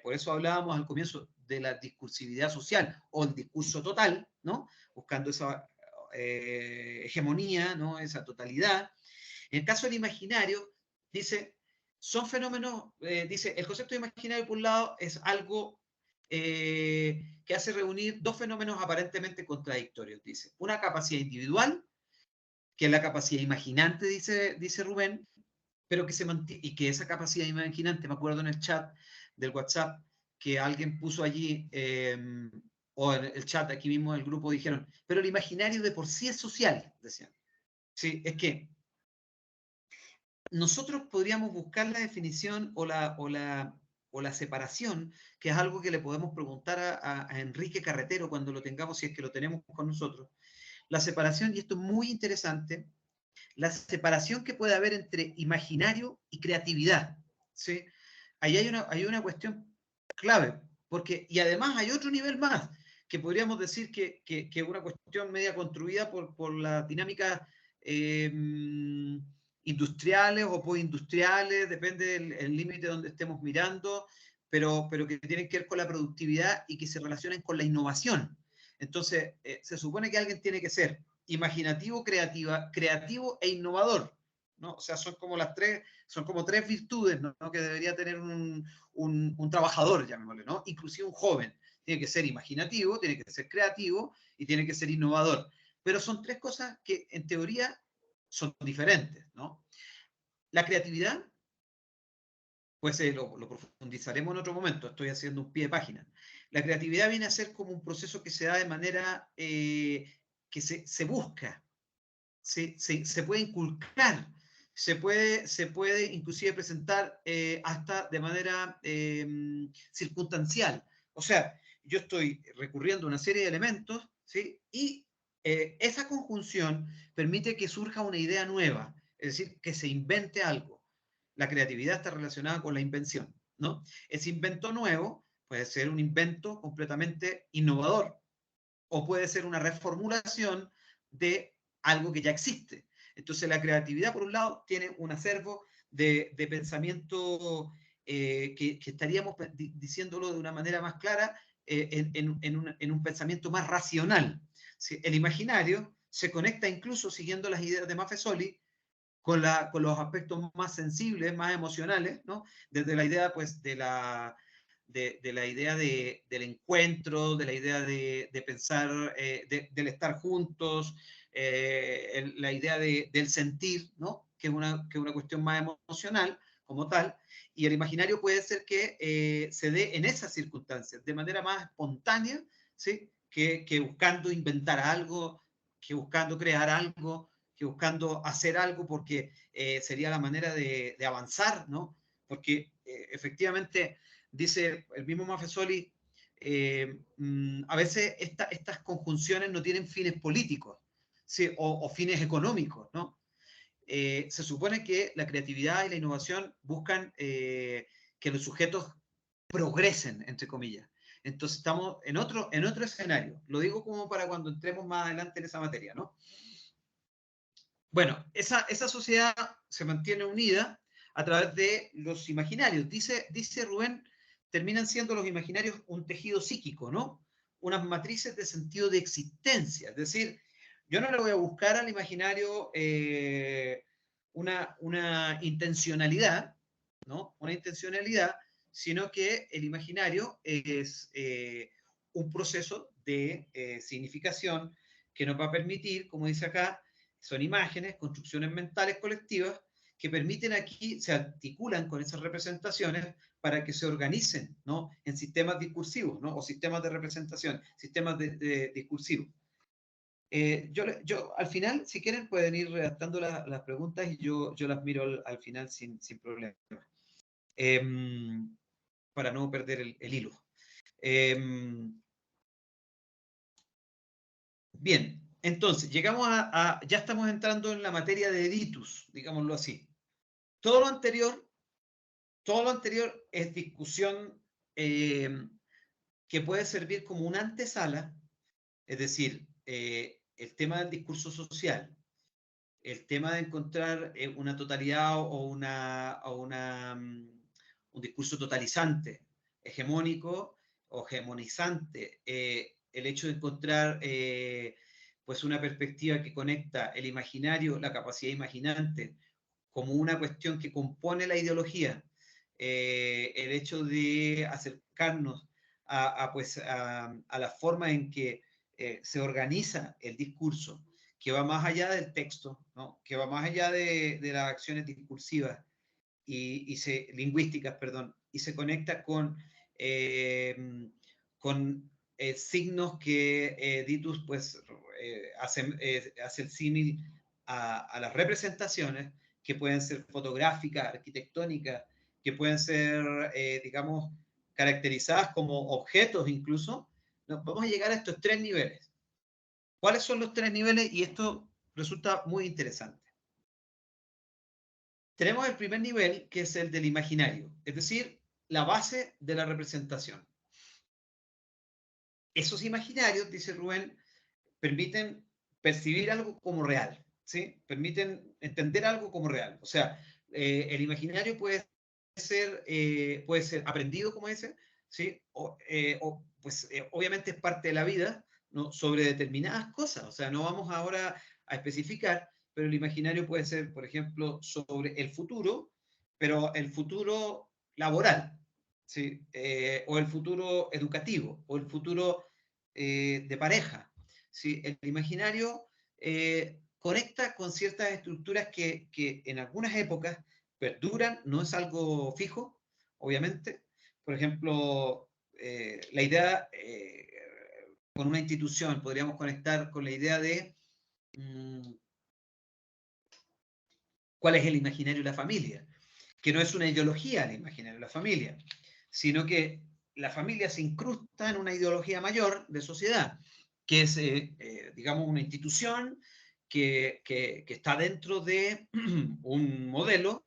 por eso hablábamos al comienzo de la discursividad social o el discurso total, ¿no? Buscando esa hegemonía, ¿no? Esa totalidad. En el caso del imaginario, dice, son fenómenos, dice, el concepto de imaginario por un lado es algo que hace reunir dos fenómenos aparentemente contradictorios, dice. Una capacidad individual, que es la capacidad imaginante, dice Rubén, pero que se mantiene, y que esa capacidad imaginante, me acuerdo en el chat del WhatsApp, que alguien puso allí, o en el chat aquí mismo del grupo dijeron, pero el imaginario de por sí es social, decían. Sí, es que nosotros podríamos buscar la definición o la separación, que es algo que le podemos preguntar a Enrique Carretero cuando lo tengamos, si es que lo tenemos con nosotros. La separación, y esto es muy interesante, la separación que puede haber entre imaginario y creatividad, ¿sí? Ahí hay una cuestión clave, porque, y además hay otro nivel más, que podríamos decir que es una cuestión media construida por la dinámica industriales o postindustriales, depende del límite donde estemos mirando, pero que tienen que ver con la productividad y que se relacionan con la innovación. Entonces, se supone que alguien tiene que ser imaginativo, creativo e innovador, ¿no? O sea, son como tres virtudes, ¿no? Que debería tener un trabajador, llamémosle, ¿no? Inclusive un joven. Tiene que ser imaginativo, tiene que ser creativo y tiene que ser innovador. Pero son tres cosas que en teoría son diferentes, ¿no? La creatividad, pues lo profundizaremos en otro momento, estoy haciendo un pie de página. La creatividad viene a ser como un proceso que se da de manera que se busca, se puede inculcar, se puede inclusive presentar hasta de manera circunstancial. O sea, yo estoy recurriendo a una serie de elementos, ¿sí? Y esa conjunción permite que surja una idea nueva, es decir, que se invente algo. La creatividad está relacionada con la invención, ¿no? Ese invento nuevo puede ser un invento completamente innovador, o puede ser una reformulación de algo que ya existe. Entonces la creatividad, por un lado, tiene un acervo de pensamiento que estaríamos diciéndolo de una manera más clara, en un pensamiento más racional. ¿Sí? El imaginario se conecta incluso, siguiendo las ideas de Maffesoli, con los aspectos más sensibles, más emocionales, ¿no? Desde la idea, pues, de la idea del encuentro, de la idea de pensar, del estar juntos, la idea del sentir, ¿no? Que es una cuestión más emocional como tal, y el imaginario puede ser que se dé en esas circunstancias, de manera más espontánea, ¿sí? Que buscando inventar algo, que buscando crear algo, que buscando hacer algo, porque sería la manera de avanzar, ¿no? Porque efectivamente, dice el mismo Maffesoli, a veces estas conjunciones no tienen fines políticos, ¿sí? o fines económicos, ¿no? Se supone que la creatividad y la innovación buscan que los sujetos progresen, entre comillas. Entonces estamos en otro escenario. Lo digo como para cuando entremos más adelante en esa materia, ¿no? Bueno, esa sociedad se mantiene unida a través de los imaginarios. Dice Rubén, terminan siendo los imaginarios un tejido psíquico, ¿no? Unas matrices de sentido de existencia. Es decir, yo no le voy a buscar al imaginario una intencionalidad, ¿no? Una intencionalidad, sino que el imaginario es un proceso de significación que nos va a permitir, como dice acá, son imágenes, construcciones mentales colectivas que permiten aquí, se articulan con esas representaciones para que se organicen, ¿no? En sistemas discursivos, ¿no? O sistemas de representación, sistemas de discursivos. Yo, al final, si quieren, pueden ir redactando las preguntas y yo las miro al final sin problema. Para no perder el hilo. Bien, entonces, llegamos ya estamos entrando en la materia de editus, digámoslo así. Todo lo anterior es discusión que puede servir como una antesala, es decir, el tema del discurso social, el tema de encontrar una totalidad o un discurso totalizante, hegemónico o hegemonizante, el hecho de encontrar pues una perspectiva que conecta el imaginario, la capacidad imaginante, como una cuestión que compone la ideología, el hecho de acercarnos a la forma en que se organiza el discurso, que va más allá del texto, ¿no? Que va más allá de las acciones discursivas lingüísticas, perdón, y se conecta con signos que Ditus pues, hace el símil a las representaciones, que pueden ser fotográficas, arquitectónicas, que pueden ser, digamos, caracterizadas como objetos incluso. ¿No? Vamos a llegar a estos tres niveles. ¿Cuáles son los tres niveles? Y esto resulta muy interesante. Tenemos el primer nivel, que es el del imaginario, es decir, la base de la representación. Esos imaginarios, dice Rubén, permiten percibir algo como real, ¿sí? Permiten entender algo como real. O sea, el imaginario puede ser aprendido, como dice, ¿sí? Pues obviamente es parte de la vida, ¿no? Sobre determinadas cosas. O sea, no vamos ahora a especificar, pero el imaginario puede ser, por ejemplo, sobre el futuro, pero el futuro laboral, ¿sí? O el futuro educativo, o el futuro de pareja. ¿Sí? El imaginario conecta con ciertas estructuras que en algunas épocas perduran, no es algo fijo, obviamente. Por ejemplo, la idea con una institución, podríamos conectar con la idea de cuál es el imaginario de la familia, que no es una ideología el imaginario de la familia, sino que la familia se incrusta en una ideología mayor de sociedad, que es, digamos, una institución que está dentro de un modelo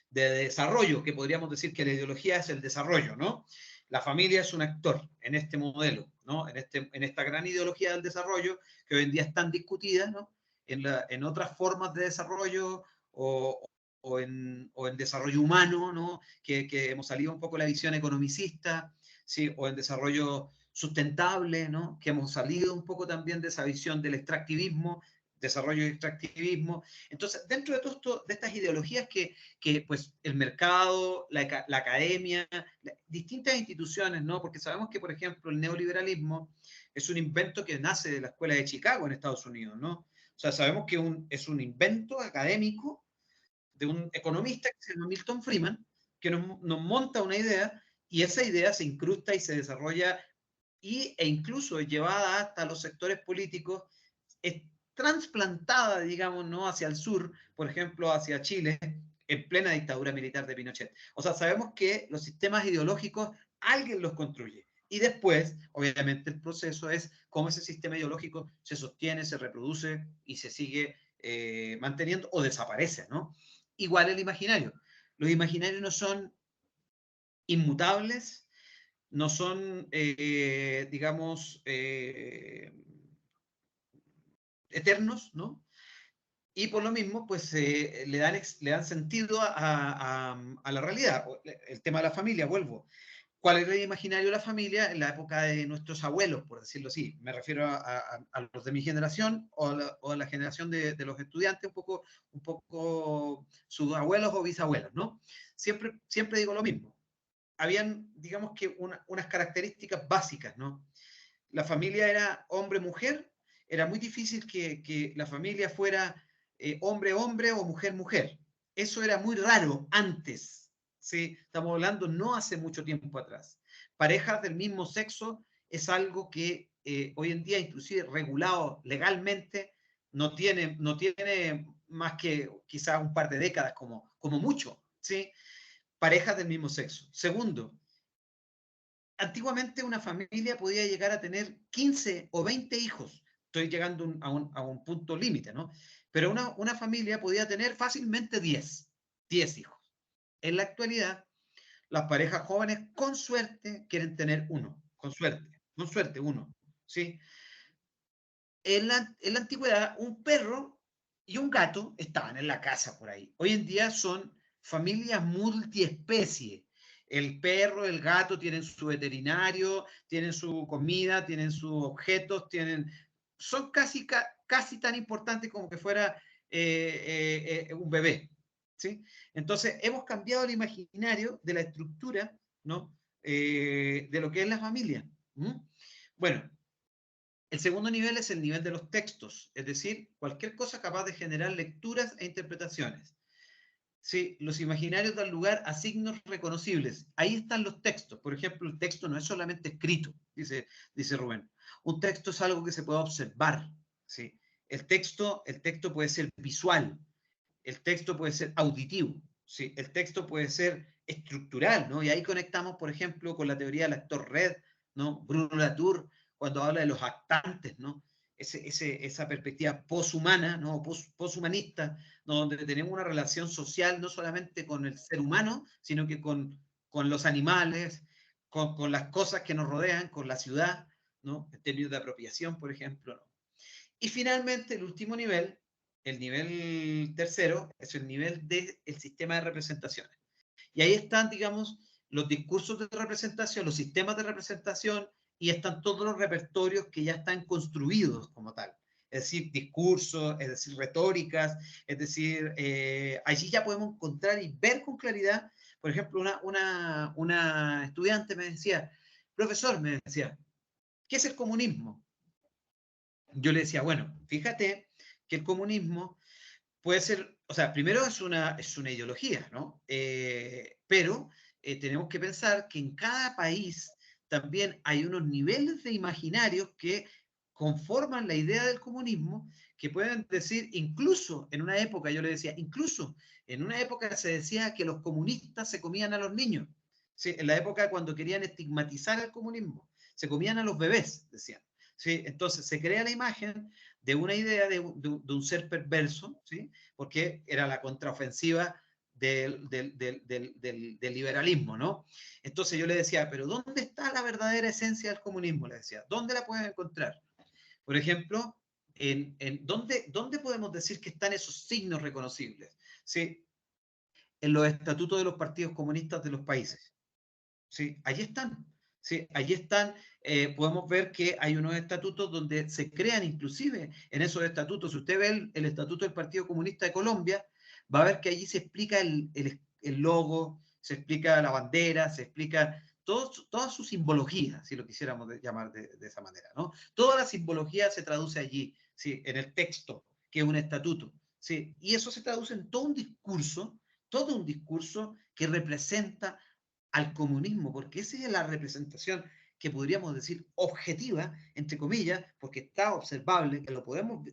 de desarrollo, que podríamos decir que la ideología es el desarrollo, ¿no? la familia es un actor en este modelo, ¿no? En esta gran ideología del desarrollo que hoy en día es tan discutida, ¿no? En otras formas de desarrollo o en desarrollo humano, ¿no? Que hemos salido un poco de la visión economicista, ¿sí? O en desarrollo sustentable, ¿no? Que hemos salido un poco también de esa visión del extractivismo, desarrollo y extractivismo. Entonces, dentro de todo esto, de estas ideologías que pues el mercado, la academia, distintas instituciones, ¿no? Porque sabemos que, por ejemplo, el neoliberalismo es un invento que nace de la Escuela de Chicago en Estados Unidos, ¿no? O sea, sabemos que es un invento académico de un economista que se llama Milton Friedman, que nos monta una idea y esa idea se incrusta y se desarrolla e incluso es llevada hasta los sectores políticos, es transplantada, digamos, ¿no? Hacia el sur, por ejemplo, hacia Chile, en plena dictadura militar de Pinochet. O sea, sabemos que los sistemas ideológicos alguien los construye. Y después, obviamente, el proceso es cómo ese sistema ideológico se sostiene, se reproduce y se sigue manteniendo o desaparece, ¿no? Igual el imaginario. Los imaginarios no son inmutables, no son, digamos, eternos, ¿no? Y por lo mismo, pues le dan sentido a la realidad. El tema de la familia, vuelvo. ¿Cuál era el imaginario de la familia en la época de nuestros abuelos, por decirlo así? Me refiero a los de mi generación o a la generación de los estudiantes, un poco sus abuelos o bisabuelos, ¿no? Siempre digo lo mismo. Habían, digamos que, unas características básicas, ¿no? La familia era hombre-mujer, era muy difícil que la familia fuera hombre-hombre o mujer-mujer. Eso era muy raro antes, ¿sí? Estamos hablando no hace mucho tiempo atrás. Parejas del mismo sexo es algo que hoy en día, inclusive regulado legalmente, no tiene más que quizás un par de décadas como mucho, ¿sí? Parejas del mismo sexo. Segundo, antiguamente una familia podía llegar a tener 15 o 20 hijos. Estoy llegando a un punto límite, ¿no? Pero una familia podía tener fácilmente 10 hijos. En la actualidad, las parejas jóvenes con suerte quieren tener uno, con suerte uno, ¿sí? En la antigüedad, un perro y un gato estaban en la casa por ahí. Hoy en día son familias multiespecie. El perro, el gato tienen su veterinario, tienen su comida, tienen sus objetos, son casi tan importantes como que fuera un bebé, ¿sí? Entonces, hemos cambiado el imaginario de la estructura, ¿no? De lo que es la familia. ¿Mm? Bueno, el segundo nivel es el nivel de los textos, es decir, cualquier cosa capaz de generar lecturas e interpretaciones. Sí, los imaginarios dan lugar a signos reconocibles. Ahí están los textos. Por ejemplo, el texto no es solamente escrito, dice Rubén. Un texto es algo que se puede observar. ¿Sí? El texto puede ser visual, el texto puede ser auditivo, ¿sí? El texto puede ser estructural, ¿no? Y ahí conectamos, por ejemplo, con la teoría del actor Red, ¿no? Bruno Latour, cuando habla de los actantes, ¿no? Esa perspectiva poshumana, ¿no? Poshumanista, ¿no? Donde tenemos una relación social no solamente con el ser humano, sino que con los animales, con las cosas que nos rodean, con la ciudad, ¿no? En términos de apropiación, por ejemplo, ¿no? Y finalmente, el último nivel, el nivel tercero, es el nivel del sistema de representaciones. Y ahí están, digamos, los discursos de representación, los sistemas de representación, y están todos los repertorios que ya están construidos como tal. Es decir, discursos, es decir, retóricas, es decir, allí ya podemos encontrar y ver con claridad. Por ejemplo, una estudiante me decía, profesor, me decía, ¿qué es el comunismo? Yo le decía, bueno, fíjate que el comunismo puede ser, o sea, primero es una ideología, ¿no? Pero tenemos que pensar que en cada país también hay unos niveles de imaginarios que conforman la idea del comunismo, que pueden decir, incluso en una época, yo le decía, incluso en una época se decía que los comunistas se comían a los niños, ¿sí? En la época cuando querían estigmatizar el comunismo, se comían a los bebés, decían. ¿Sí? Entonces se crea la imagen de una idea de un ser perverso, ¿sí? Porque era la contraofensiva del liberalismo, ¿no? Entonces yo le decía, pero ¿dónde está la verdadera esencia del comunismo? Le decía, ¿dónde la pueden encontrar? Por ejemplo, ¿dónde podemos decir que están esos signos reconocibles? ¿Sí? En los estatutos de los partidos comunistas de los países. ¿Sí? Allí están. ¿Sí? Allí están. Podemos ver que hay unos estatutos donde se crean inclusive en esos estatutos. Si usted ve el estatuto del Partido Comunista de Colombia, va a ver que allí se explica el logo, se explica la bandera, se explica toda su simbología, si lo quisiéramos llamar de esa manera, ¿no? Toda la simbología se traduce allí, ¿sí? En el texto, que es un estatuto, ¿sí? Y eso se traduce en todo un discurso que representa al comunismo, porque esa es la representación que podríamos decir objetiva, entre comillas, porque está observable, que lo podemos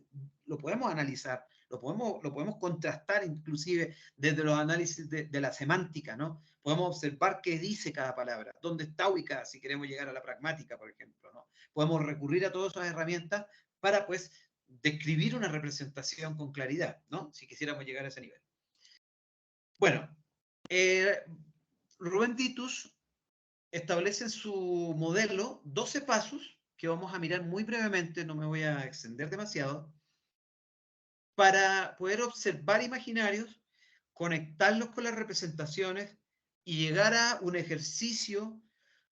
analizar, lo podemos contrastar inclusive desde los análisis de la semántica, ¿no? Podemos observar qué dice cada palabra, dónde está ubicada, si queremos llegar a la pragmática, por ejemplo, ¿no? Podemos recurrir a todas esas herramientas para, pues, describir una representación con claridad, ¿no? Si quisiéramos llegar a ese nivel. Bueno, Rubén Ditus establece en su modelo 12 pasos que vamos a mirar muy brevemente, no me voy a extender demasiado, para poder observar imaginarios, conectarlos con las representaciones y llegar a un ejercicio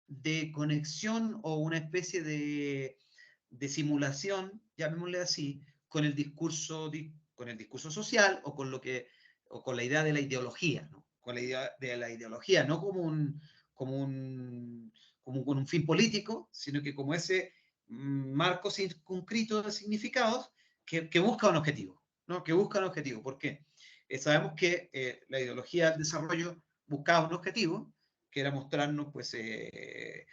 de conexión o una especie de simulación, llamémosle así, con el discurso social o con la idea de la ideología, ¿no? Con la idea de la ideología, no como con un fin político, sino que como ese marco circunscrito de significados que busca un objetivo, ¿no? Que busca un objetivo. ¿Por qué? Sabemos que la ideología del desarrollo buscaba un objetivo, que era mostrarnos pues, el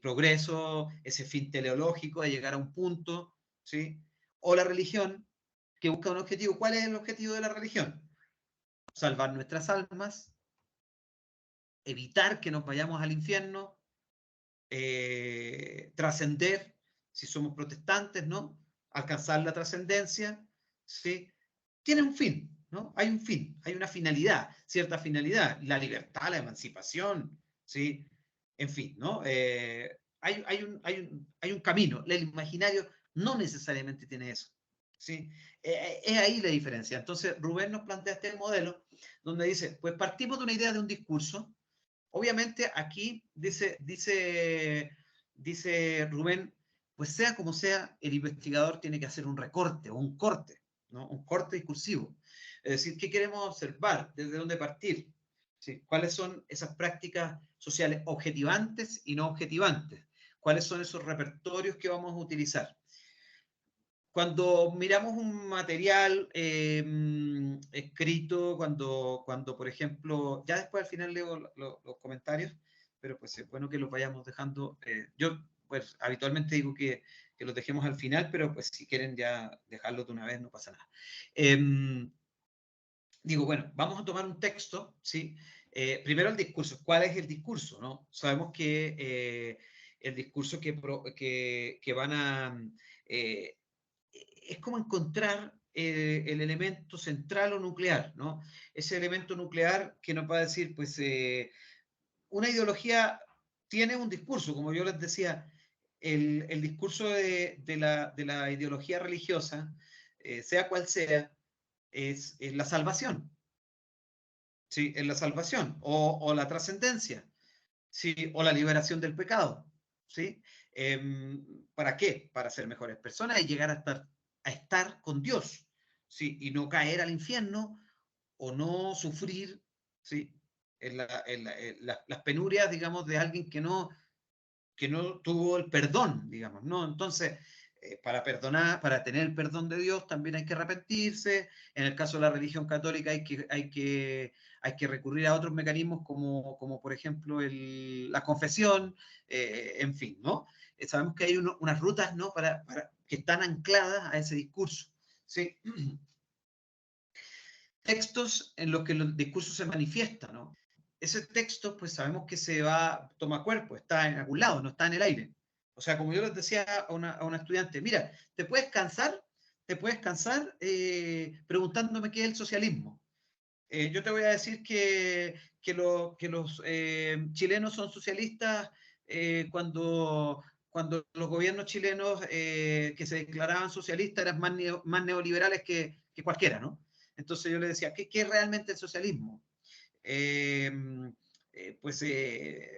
progreso, ese fin teleológico de llegar a un punto, ¿sí? O la religión, que busca un objetivo. ¿Cuál es el objetivo de la religión? Salvar nuestras almas, evitar que nos vayamos al infierno, trascender, si somos protestantes, ¿no? Alcanzar la trascendencia, ¿sí? Tiene un fin, ¿no? Hay un fin, hay una finalidad, cierta finalidad, la libertad, la emancipación, ¿sí? En fin, ¿no? Hay un camino. El imaginario no necesariamente tiene eso, ¿sí? Es ahí la diferencia. Entonces, Rubén nos plantea este modelo donde dice, pues partimos de una idea de un discurso. Obviamente aquí dice Rubén, pues sea como sea, el investigador tiene que hacer un recorte o un corte, ¿no? Un corte discursivo. Es decir, ¿qué queremos observar? ¿Desde dónde partir? ¿Sí? ¿Cuáles son esas prácticas sociales objetivantes y no objetivantes? ¿Cuáles son esos repertorios que vamos a utilizar? Cuando miramos un material escrito, cuando, por ejemplo, ya después al final leo los comentarios, pero pues es bueno que los vayamos dejando. Yo, pues, habitualmente digo que los dejemos al final, pero pues si quieren ya dejarlos de una vez, no pasa nada. Digo, bueno, vamos a tomar un texto, ¿sí? Primero el discurso. ¿Cuál es el discurso, no? Sabemos que el discurso que van a... es como encontrar el elemento central o nuclear, ¿no? Ese elemento nuclear que nos va a decir, pues, una ideología tiene un discurso, como yo les decía, el discurso de la ideología religiosa, sea cual sea, es la salvación, ¿sí? Es la salvación, o la trascendencia, ¿sí? O la liberación del pecado, ¿sí? ¿Para qué? Para ser mejores personas y llegar a estar con Dios, ¿sí? Y no caer al infierno o no sufrir, ¿sí? Las penurias, digamos, de alguien que no tuvo el perdón, digamos, ¿no? Entonces, para perdonar, para tener el perdón de Dios también hay que arrepentirse. En el caso de la religión católica hay que recurrir a otros mecanismos como por ejemplo la confesión, en fin, ¿no? Sabemos que hay unas rutas, ¿no? Que están ancladas a ese discurso, ¿sí? Textos en los que el discurso se manifiesta, ¿no? Ese texto, pues sabemos que toma cuerpo, está en algún lado, no está en el aire. O sea, como yo les decía a una estudiante, mira, te puedes cansar preguntándome qué es el socialismo. Yo te voy a decir que los chilenos son socialistas cuando los gobiernos chilenos que se declaraban socialistas eran más neoliberales que cualquiera, ¿no? Entonces yo le decía, ¿qué es realmente el socialismo? Eh,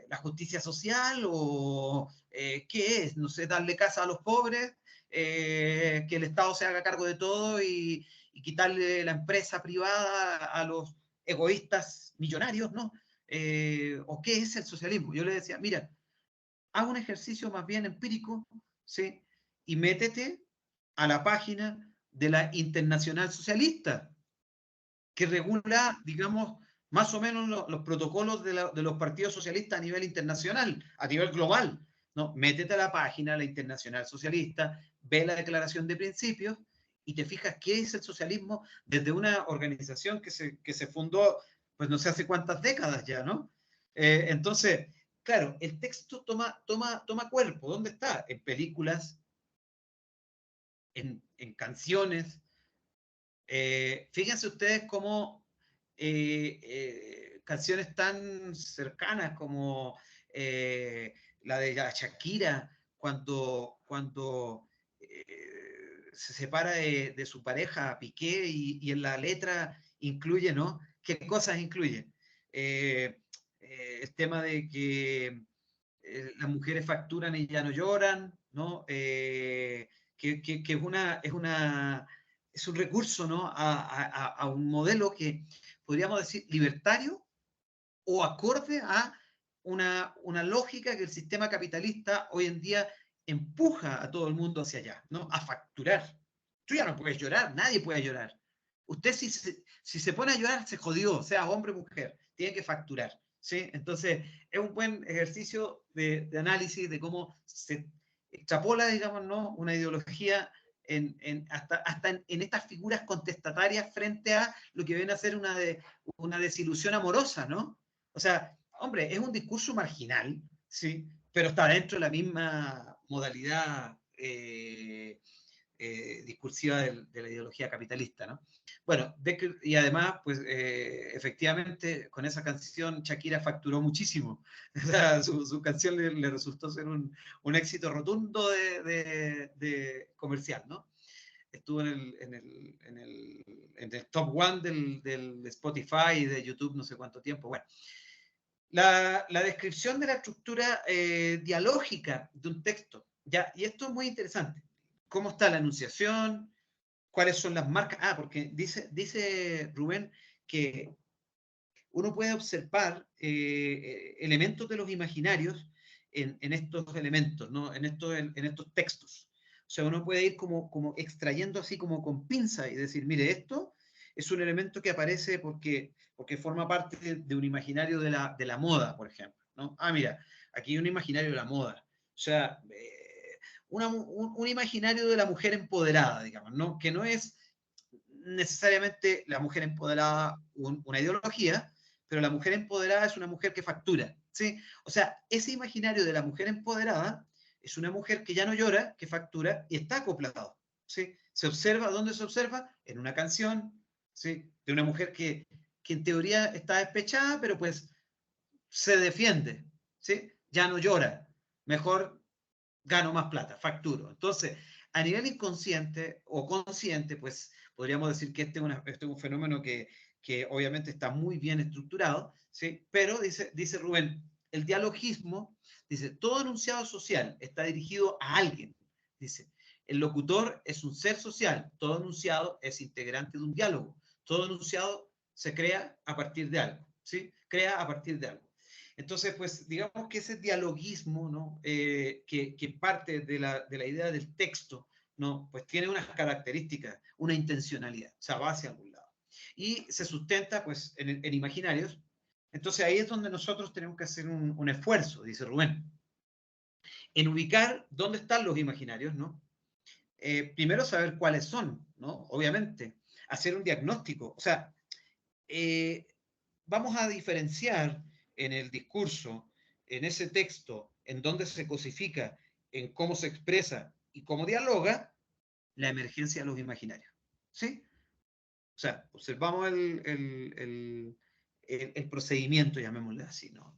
la justicia social o qué es, no sé, darle casa a los pobres, que el Estado se haga cargo de todo y quitarle la empresa privada a los egoístas millonarios, ¿no? ¿O qué es el socialismo? Yo le decía, mira, haz un ejercicio más bien empírico, ¿sí? Y métete a la página de la Internacional Socialista, que regula, digamos, más o menos los protocolos de los partidos socialistas a nivel internacional, a nivel global. ¿No? Métete a la página, la Internacional Socialista, ve la declaración de principios y te fijas qué es el socialismo desde una organización que se fundó, pues no sé hace cuántas décadas ya, ¿no? Entonces, claro, el texto toma cuerpo. ¿Dónde está? En películas, en canciones. Fíjense ustedes cómo canciones tan cercanas como la de la Shakira, cuando se separa de su pareja Piqué y en la letra incluye, ¿no? ¿Qué cosas incluye? El tema de que las mujeres facturan y ya no lloran, ¿no? Que es un recurso, ¿no? A un modelo que podríamos decir libertario o acorde a una lógica que el sistema capitalista hoy en día empuja a todo el mundo hacia allá, ¿no? A facturar. Tú ya no puedes llorar, nadie puede llorar. Usted si se pone a llorar, se jodió, sea hombre o mujer, tiene que facturar. ¿Sí? Entonces, es un buen ejercicio de análisis de cómo se extrapola, digamos, ¿no? Una ideología hasta en estas figuras contestatarias frente a lo que viene a ser una desilusión amorosa, ¿no? O sea, hombre, es un discurso marginal, ¿sí? Pero está dentro de la misma modalidad discursiva de la ideología capitalista, ¿no? Bueno, y además, pues efectivamente, con esa canción Shakira facturó muchísimo. O sea, su canción le resultó ser un éxito rotundo de comercial, ¿no? Estuvo en el top one del Spotify y de YouTube no sé cuánto tiempo. Bueno, la descripción de la estructura dialógica de un texto, ¿ya? Y esto es muy interesante. ¿Cómo está la enunciación? ¿Cuáles son las marcas? Porque dice Rubén que uno puede observar elementos de los imaginarios en estos elementos, ¿no? En estos textos. O sea, uno puede ir como extrayendo así como con pinza y decir, mire, esto es un elemento que aparece porque forma parte de un imaginario de la moda, por ejemplo, ¿no? Mira, aquí hay un imaginario de la moda. O sea, un imaginario de la mujer empoderada, digamos, ¿no? Que no es necesariamente la mujer empoderada una ideología, pero la mujer empoderada es una mujer que factura, ¿sí? O sea, ese imaginario de la mujer empoderada es una mujer que ya no llora, que factura y está acoplado, ¿sí? Se observa, ¿dónde se observa? En una canción, ¿sí? De una mujer que en teoría está despechada, pero pues se defiende, ¿sí? Ya no llora, mejor gano más plata, facturo. Entonces, a nivel inconsciente o consciente, pues podríamos decir que este es un fenómeno que obviamente está muy bien estructurado, ¿sí? Pero dice Rubén, el dialogismo, dice, todo enunciado social está dirigido a alguien, dice, el locutor es un ser social, todo enunciado es integrante de un diálogo, todo enunciado se crea a partir de algo, ¿sí? Crea a partir de algo. Entonces, pues digamos que ese dialogismo, ¿no? Que parte de la idea del texto, ¿no? Pues tiene unas características, una intencionalidad, o sea, va hacia algún lado. Y se sustenta, pues, en imaginarios. Entonces ahí es donde nosotros tenemos que hacer un esfuerzo, dice Rubén, en ubicar dónde están los imaginarios, ¿no? Primero saber cuáles son, ¿no? Obviamente, hacer un diagnóstico. O sea, vamos a diferenciar en el discurso, en ese texto, en dónde se cosifica, en cómo se expresa y cómo dialoga, la emergencia de los imaginarios. ¿Sí? O sea, observamos el procedimiento, llamémosle así, ¿no?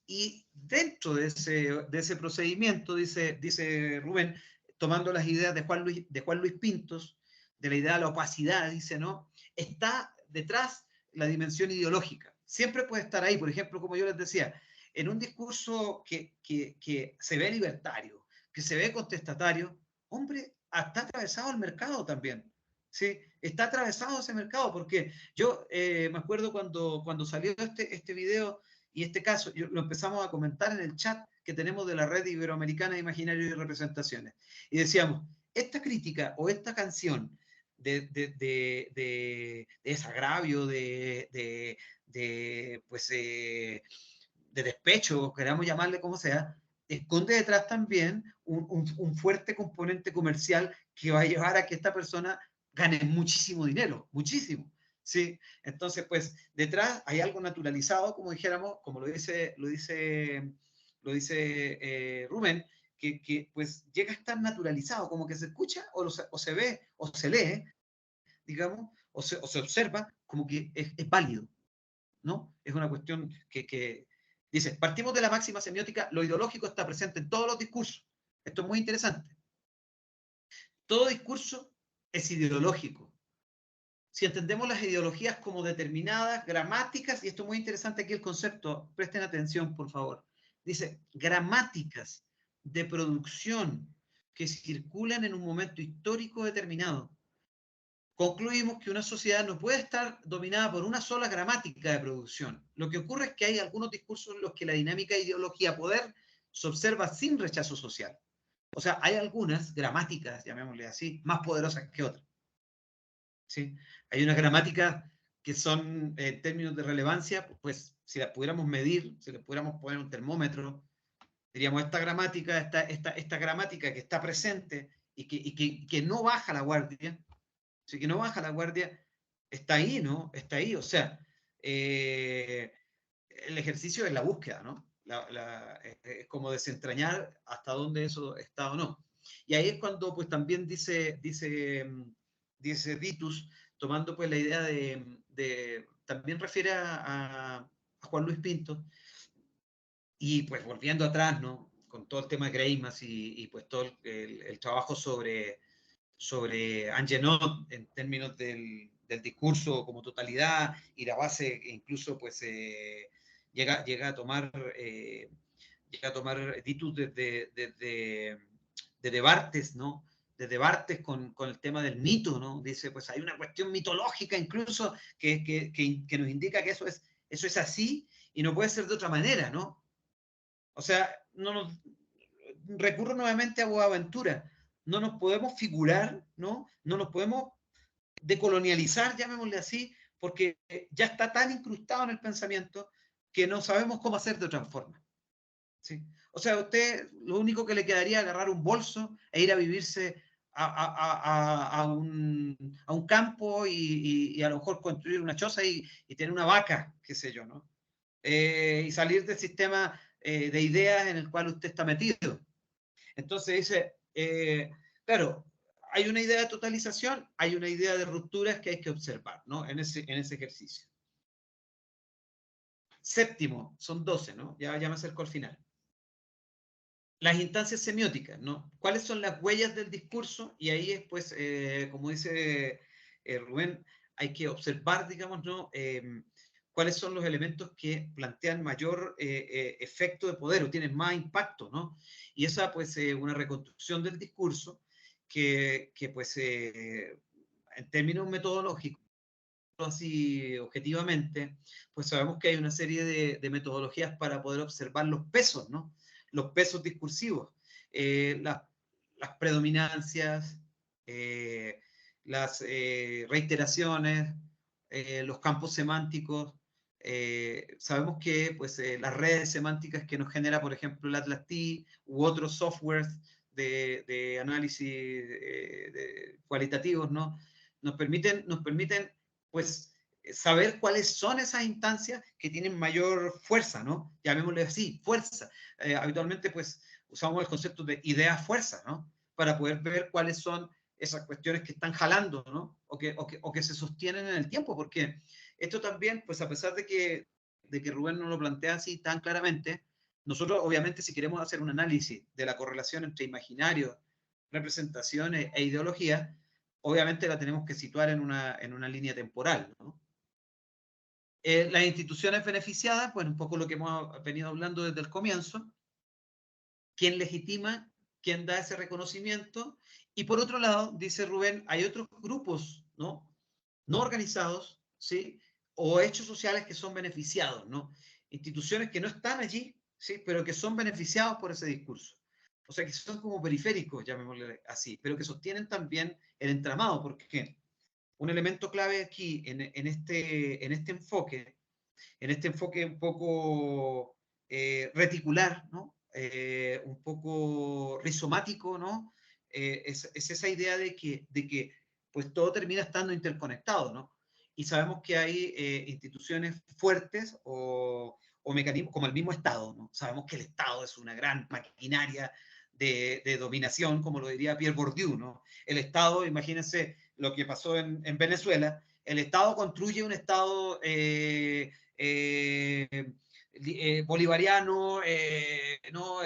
Y dentro de ese procedimiento, dice Rubén, tomando las ideas de Juan Luis Pintos, de la idea de la opacidad, dice, ¿no? Está detrás la dimensión ideológica. Siempre puede estar ahí, por ejemplo, como yo les decía, en un discurso que se ve libertario, que se ve contestatario, hombre, está atravesado el mercado también. ¿Sí? Está atravesado ese mercado, porque yo me acuerdo cuando salió este video y este caso, lo empezamos a comentar en el chat que tenemos de la Red Iberoamericana de Imaginarios y Representaciones. Y decíamos, esta crítica o esta canción de desagravio, pues, de despecho, queramos llamarle como sea, esconde detrás también un fuerte componente comercial que va a llevar a que esta persona gane muchísimo dinero, muchísimo. ¿Sí? Entonces, pues, detrás hay algo naturalizado, como dijéramos, como lo dice Rubén, que pues llega a estar naturalizado, como que se escucha o se ve o se lee, digamos, o se observa como que es válido, ¿no? Es una cuestión que dice, partimos de la máxima semiótica, lo ideológico está presente en todos los discursos. Esto es muy interesante. Todo discurso es ideológico. Si entendemos las ideologías como determinadas, gramáticas, y esto es muy interesante aquí el concepto, presten atención, por favor. Dice, gramáticas de producción que circulan en un momento histórico determinado. Concluimos que una sociedad no puede estar dominada por una sola gramática de producción. Lo que ocurre es que hay algunos discursos en los que la dinámica de ideología-poder se observa sin rechazo social. O sea, hay algunas gramáticas, llamémosle así, más poderosas que otras. ¿Sí? Hay unas gramáticas que son, en términos de relevancia, pues si las pudiéramos medir, si le pudiéramos poner un termómetro, diríamos, esta gramática que está presente y que no baja la guardia, así que no baja la guardia, está ahí, ¿no? Está ahí, o sea, el ejercicio es la búsqueda, ¿no? Es como desentrañar hasta dónde eso está o no. Y ahí es cuando, pues, también dice Vitus, tomando, pues, la idea también refiere a Juan Luis Pinto, y, pues, volviendo atrás, ¿no? Con todo el tema de Greimas y pues, todo el trabajo sobre Angenot en términos del discurso como totalidad y la base incluso pues llega a tomar Titus de Barthes, ¿no? De Barthes con el tema del mito, ¿no? Dice, pues hay una cuestión mitológica incluso que nos indica que eso es así y no puede ser de otra manera, ¿no? O sea, recurro nuevamente a Boaventura. No nos podemos figurar, ¿no? No nos podemos decolonializar, llamémosle así, porque ya está tan incrustado en el pensamiento que no sabemos cómo hacer de otra forma. ¿Sí? O sea, a usted lo único que le quedaría es agarrar un bolso e ir a vivirse a un campo y a lo mejor construir una choza y tener una vaca, qué sé yo, ¿no? Y salir del sistema de ideas en el cual usted está metido. Entonces dice, claro, hay una idea de totalización, hay una idea de rupturas que hay que observar, ¿no? En ese ejercicio. Séptimo, son 12, ¿no? Ya me acerco al final. Las instancias semióticas, ¿no? ¿Cuáles son las huellas del discurso? Y ahí es, pues, como dice Rubén, hay que observar, digamos, ¿no? Cuáles son los elementos que plantean mayor efecto de poder o tienen más impacto, ¿no? Y esa, pues, una reconstrucción del discurso que pues, en términos metodológicos, así objetivamente, pues sabemos que hay una serie de metodologías para poder observar los pesos, ¿no? Los pesos discursivos, las predominancias, las reiteraciones, los campos semánticos. Sabemos que pues, las redes semánticas que nos genera, por ejemplo, el Atlas-T u otros softwares de análisis cualitativos, ¿no? Nos permiten pues saber cuáles son esas instancias que tienen mayor fuerza, ¿no? Llamémosle así, fuerza. Habitualmente, pues, usamos el concepto de idea-fuerza, ¿no? Para poder ver cuáles son esas cuestiones que están jalando, ¿no? O que se sostienen en el tiempo, porque esto también, pues a pesar de que Rubén no lo plantea así tan claramente, nosotros obviamente si queremos hacer un análisis de la correlación entre imaginario, representaciones e ideología, obviamente la tenemos que situar en una línea temporal, ¿no? Las instituciones beneficiadas, pues un poco lo que hemos venido hablando desde el comienzo, quién legitima, quién da ese reconocimiento, y por otro lado, dice Rubén, hay otros grupos, ¿no? No organizados, ¿sí? O hechos sociales que son beneficiados, ¿no? Instituciones que no están allí, ¿sí? Pero que son beneficiados por ese discurso. O sea, que son como periféricos, llamémosle así, pero que sostienen también el entramado, porque un elemento clave aquí en este enfoque un poco reticular, ¿no? Un poco rizomático, ¿no? Es esa idea de que pues todo termina estando interconectado, ¿no? Y sabemos que hay instituciones fuertes o mecanismos como el mismo Estado, ¿no? Sabemos que el Estado es una gran maquinaria de dominación, como lo diría Pierre Bourdieu, ¿no? El Estado, imagínense lo que pasó en Venezuela, el Estado construye un Estado bolivariano, ¿no?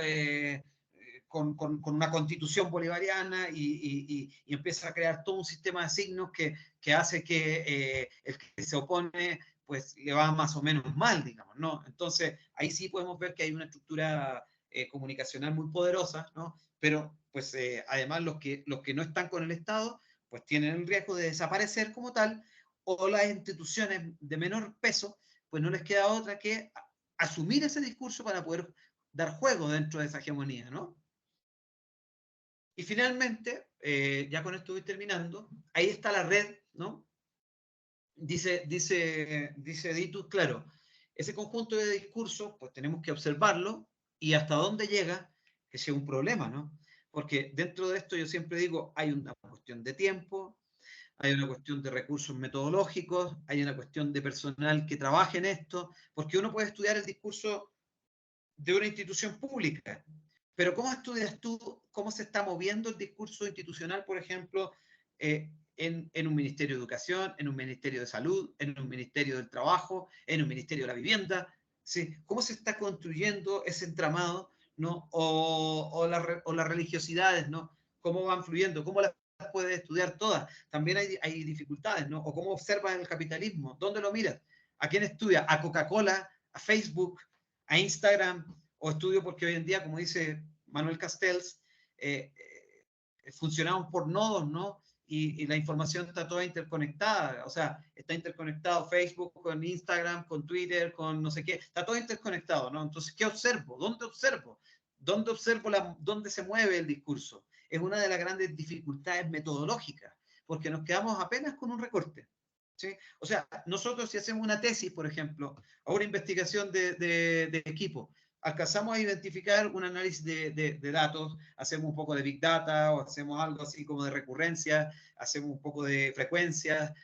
Con una constitución bolivariana y empieza a crear todo un sistema de signos que hace que el que se opone pues le va más o menos mal, digamos, ¿no? Entonces, ahí sí podemos ver que hay una estructura comunicacional muy poderosa, ¿no? Pero, pues, además los que no están con el Estado, pues tienen el riesgo de desaparecer como tal, o las instituciones de menor peso, pues no les queda otra que asumir ese discurso para poder dar juego dentro de esa hegemonía, ¿no? Y finalmente, ya con esto voy terminando, ahí está la red, ¿no? Dice Ditus, claro, ese conjunto de discursos, pues tenemos que observarlo y hasta dónde llega, que sea un problema, ¿no? Porque dentro de esto yo siempre digo, hay una cuestión de tiempo, hay una cuestión de recursos metodológicos, hay una cuestión de personal que trabaje en esto, porque uno puede estudiar el discurso de una institución pública, pero ¿cómo estudias tú cómo se está moviendo el discurso institucional, por ejemplo, en un Ministerio de Educación, en un Ministerio de Salud, en un Ministerio del Trabajo, en un Ministerio de la Vivienda? ¿Sí? ¿Cómo se está construyendo ese entramado, ¿no? O las religiosidades, ¿no? ¿Cómo van fluyendo? ¿Cómo las puedes estudiar todas? También hay dificultades, ¿no? O cómo observas el capitalismo, ¿dónde lo miras? ¿A quién estudia? ¿A Coca-Cola? ¿A Facebook? ¿A Instagram? ¿O estudio porque hoy en día, como dice Manuel Castells, funcionamos por nodos, ¿no? Y la información está toda interconectada, o sea, está interconectado Facebook con Instagram, con Twitter, con no sé qué, está todo interconectado, ¿no? Entonces, ¿qué observo? ¿Dónde observo? ¿Dónde observo dónde se mueve el discurso? Es una de las grandes dificultades metodológicas, porque nos quedamos apenas con un recorte. ¿Sí? O sea, nosotros si hacemos una tesis, por ejemplo, o una investigación de equipo, alcanzamos a identificar un análisis de datos, hacemos un poco de Big Data o hacemos algo así como de recurrencia, hacemos un poco de frecuencia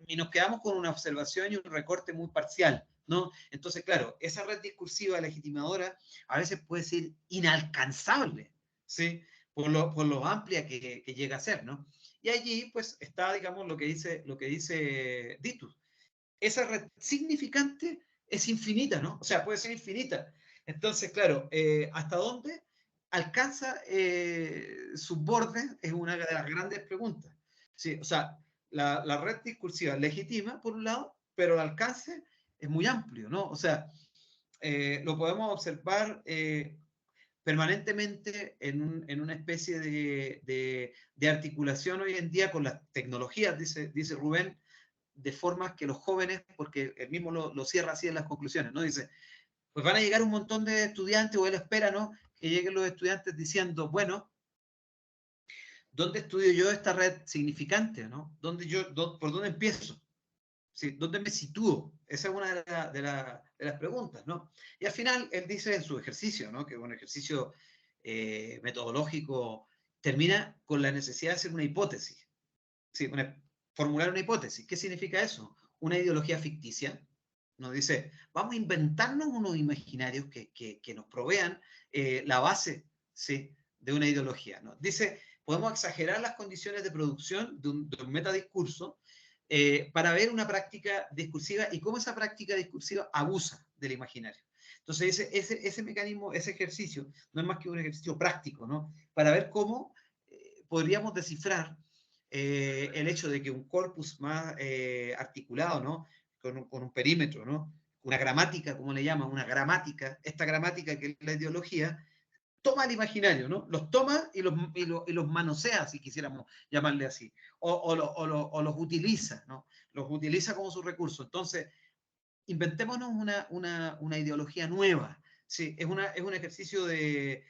y nos quedamos con una observación y un recorte muy parcial, ¿no? Entonces, claro, esa red discursiva legitimadora a veces puede ser inalcanzable, ¿sí? Por lo amplia que llega a ser, ¿no? Y allí, pues, está, digamos, lo que dice Ditus. Esa red significante es infinita, ¿no? O sea, puede ser infinita. Entonces, claro, ¿hasta dónde alcanza sus bordes? Es una de las grandes preguntas. Sí, o sea, la red discursiva legitima, por un lado, pero el alcance es muy amplio, ¿no? O sea, lo podemos observar permanentemente en una especie de articulación hoy en día con las tecnologías, dice Rubén, de formas que los jóvenes, porque él mismo lo cierra así en las conclusiones, ¿no? Dice, pues van a llegar un montón de estudiantes, o él espera, ¿no? Que lleguen los estudiantes diciendo, bueno, ¿dónde estudio yo esta red significante, ¿no? ¿Por dónde empiezo? ¿Sí? ¿Dónde me sitúo? Esa es una de las preguntas, ¿no? Y al final, él dice en su ejercicio, ¿no? Que es un ejercicio metodológico, termina con la necesidad de hacer una hipótesis. Sí, formular una hipótesis. ¿Qué significa eso? Una ideología ficticia. Nos dice, vamos a inventarnos unos imaginarios que nos provean la base, ¿sí? De una ideología, ¿no? Dice, podemos exagerar las condiciones de producción de un metadiscurso para ver una práctica discursiva y cómo esa práctica discursiva abusa del imaginario. Entonces, ese mecanismo, ese ejercicio, no es más que un ejercicio práctico, ¿no? Para ver cómo podríamos descifrar el hecho de que un corpus más articulado, ¿no? Con un perímetro, ¿no? Una gramática, como le llaman, una gramática, esta gramática que es la ideología, toma el imaginario, ¿no? Los toma y los manosea, si quisiéramos llamarle así, o los utiliza, ¿no? Los utiliza como su recurso. Entonces, inventémonos una ideología nueva. Sí, es un ejercicio de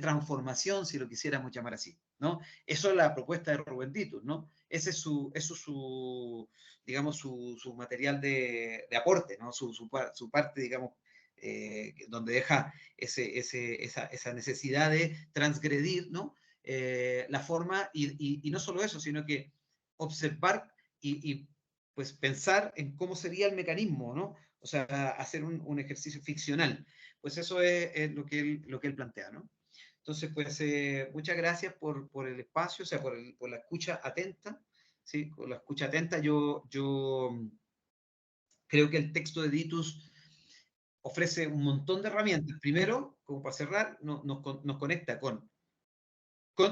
transformación, si lo quisiéramos llamar así, ¿no? Eso es la propuesta de Rubén Titus, ¿no? Ese es digamos, su material de aporte, ¿no? Su parte, digamos, donde deja esa necesidad de transgredir, ¿no? La forma, y no solo eso, sino que observar y pues pensar en cómo sería el mecanismo, ¿no? O sea, hacer un ejercicio ficcional. Pues eso es lo que él plantea, ¿no? Entonces, pues muchas gracias por el espacio, o sea, por la escucha atenta, ¿sí? Por la escucha atenta, yo creo que el texto de Ditus ofrece un montón de herramientas. Primero, como para cerrar, nos conecta con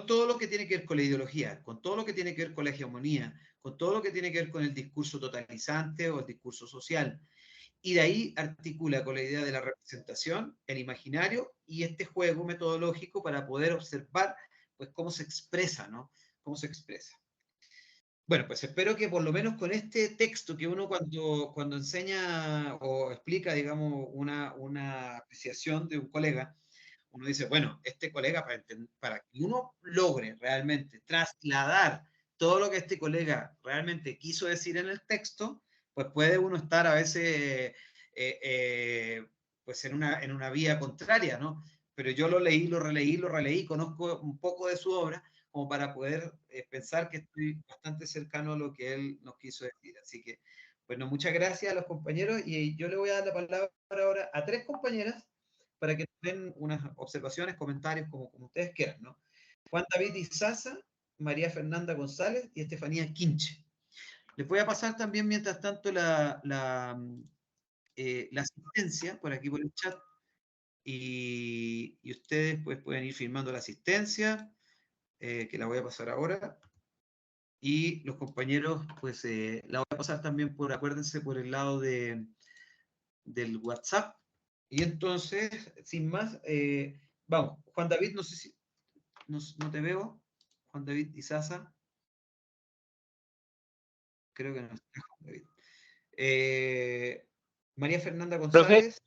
todo lo que tiene que ver con la ideología, con todo lo que tiene que ver con la hegemonía, con todo lo que tiene que ver con el discurso totalizante o el discurso social. Y de ahí articula con la idea de la representación, el imaginario y este juego metodológico para poder observar pues, cómo se expresa, ¿no? Cómo se expresa. Bueno, pues espero que por lo menos con este texto que uno cuando enseña o explica, digamos, una apreciación de un colega, uno dice, bueno, este colega, para que uno logre realmente trasladar todo lo que este colega realmente quiso decir en el texto, pues puede uno estar a veces pues en una vía contraria, ¿no? Pero yo lo leí, lo releí, conozco un poco de su obra, como para poder pensar que estoy bastante cercano a lo que él nos quiso decir. Así que, bueno, muchas gracias a los compañeros y yo le voy a dar la palabra ahora a 3 compañeras para que den unas observaciones, comentarios, como ustedes quieran, ¿no? Juan David Izaza, María Fernanda González y Estefanía Quinche. Les voy a pasar también, mientras tanto, la asistencia por aquí por el chat y ustedes pues, pueden ir firmando la asistencia, que la voy a pasar ahora. Y los compañeros, pues la voy a pasar también acuérdense, por el lado del WhatsApp. Y entonces, sin más, vamos, Juan David, no sé si, no te veo, Juan David Izaza, creo que no está Juan David. María Fernanda Profe, González,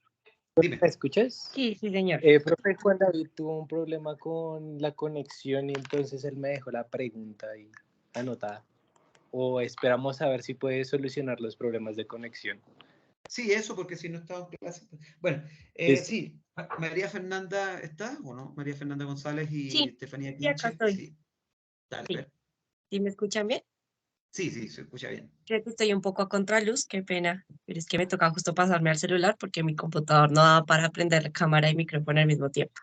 dime. ¿me escuchas? Sí, sí, señor. Profe, Juan David tuvo un problema con la conexión y entonces él me dejó la pregunta ahí anotada. O esperamos a ver si puede solucionar los problemas de conexión. Sí, eso, porque si no estaba en clase. Bueno, sí, María Fernanda, ¿está o no? María Fernanda González y Sí, Estefanía sí, acá Quinche. estoy. Sí, dale, Sí. ver. ¿Sí me escuchan bien? Sí, se escucha bien. Creo que estoy un poco a contraluz, qué pena, pero es que me toca justo pasarme al celular porque mi computador no da para prender la cámara y micrófono al mismo tiempo.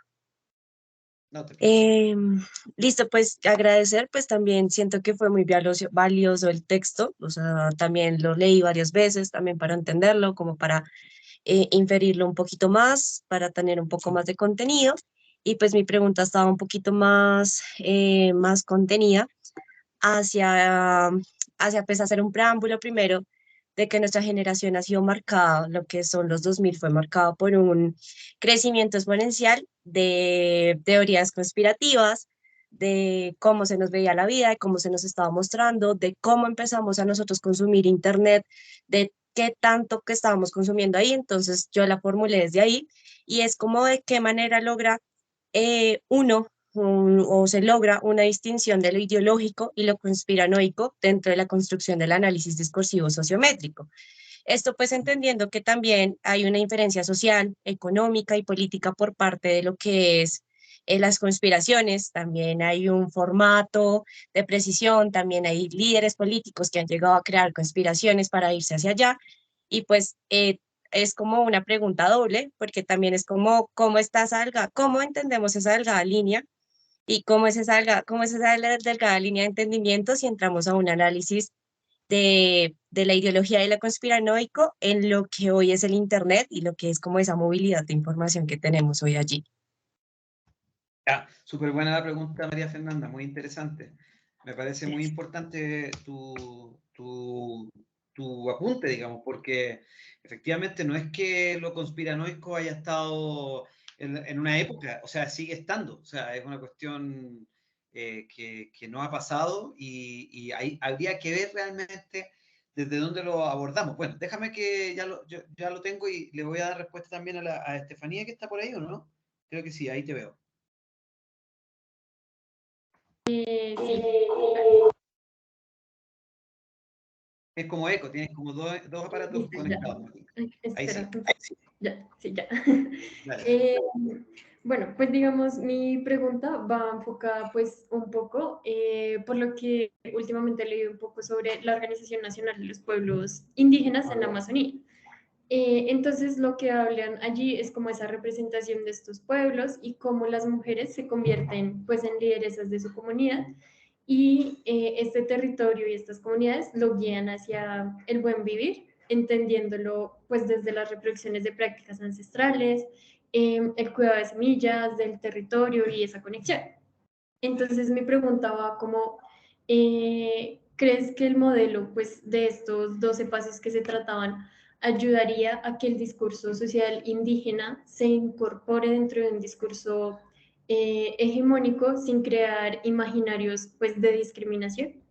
No te preocupes. Listo, pues agradecer, pues también siento que fue muy valioso el texto, o sea, también lo leí varias veces, también para entenderlo, como para inferirlo un poquito más, para tener un poco más de contenido. Y pues mi pregunta estaba un poquito más contenida hacia, hacia pues hacer un preámbulo primero de que nuestra generación ha sido marcada, lo que son los 2000 fue marcado por un crecimiento exponencial de teorías conspirativas, de cómo se nos veía la vida, de cómo se nos estaba mostrando, de cómo empezamos a nosotros consumir Internet, de qué tanto que estábamos consumiendo ahí. Entonces yo la formulé desde ahí y es como de qué manera logra o se logra una distinción de lo ideológico y lo conspiranoico dentro de la construcción del análisis discursivo sociométrico. Esto pues entendiendo que también hay una inferencia social, económica y política por parte de lo que es las conspiraciones, también hay un formato de precisión, también hay líderes políticos que han llegado a crear conspiraciones para irse hacia allá y pues es como una pregunta doble, porque también es como, ¿cómo está esa delgada? ¿Cómo entendemos esa delgada línea ¿Y cómo es esa delgada línea de entendimiento si entramos a un análisis de la ideología de lo conspiranoico en lo que hoy es el Internet y lo que es como esa movilidad de información que tenemos hoy allí? Ah, súper buena la pregunta, María Fernanda, muy interesante. Me parece muy importante tu apunte, digamos, porque efectivamente no es que lo conspiranoico haya estado en una época, o sea, sigue estando, o sea, es una cuestión que no ha pasado y habría que ver realmente desde dónde lo abordamos. Bueno, déjame que yo ya lo tengo y le voy a dar respuesta también a Estefanía, que está por ahí, ¿o no? Creo que sí, ahí te veo. Sí. Es como eco, tienes como dos aparatos Listo, ya. conectados. Ahí Espera, sí. ya, sí, ya. Dale. Bueno, pues digamos, mi pregunta va enfocada pues un poco por lo que últimamente he leído un poco sobre la Organización Nacional de los Pueblos Indígenas en la Amazonía. Entonces lo que hablan allí es como esa representación de estos pueblos y cómo las mujeres se convierten pues en lideresas de su comunidad y este territorio y estas comunidades lo guían hacia el buen vivir, entendiéndolo pues desde las reproducciones de prácticas ancestrales, el cuidado de semillas, del territorio y esa conexión. Entonces mi pregunta va como, ¿crees que el modelo pues de estos 12 pasos que se trataban ayudaría a que el discurso social indígena se incorpore dentro de un discurso hegemónico sin crear imaginarios pues de discriminación?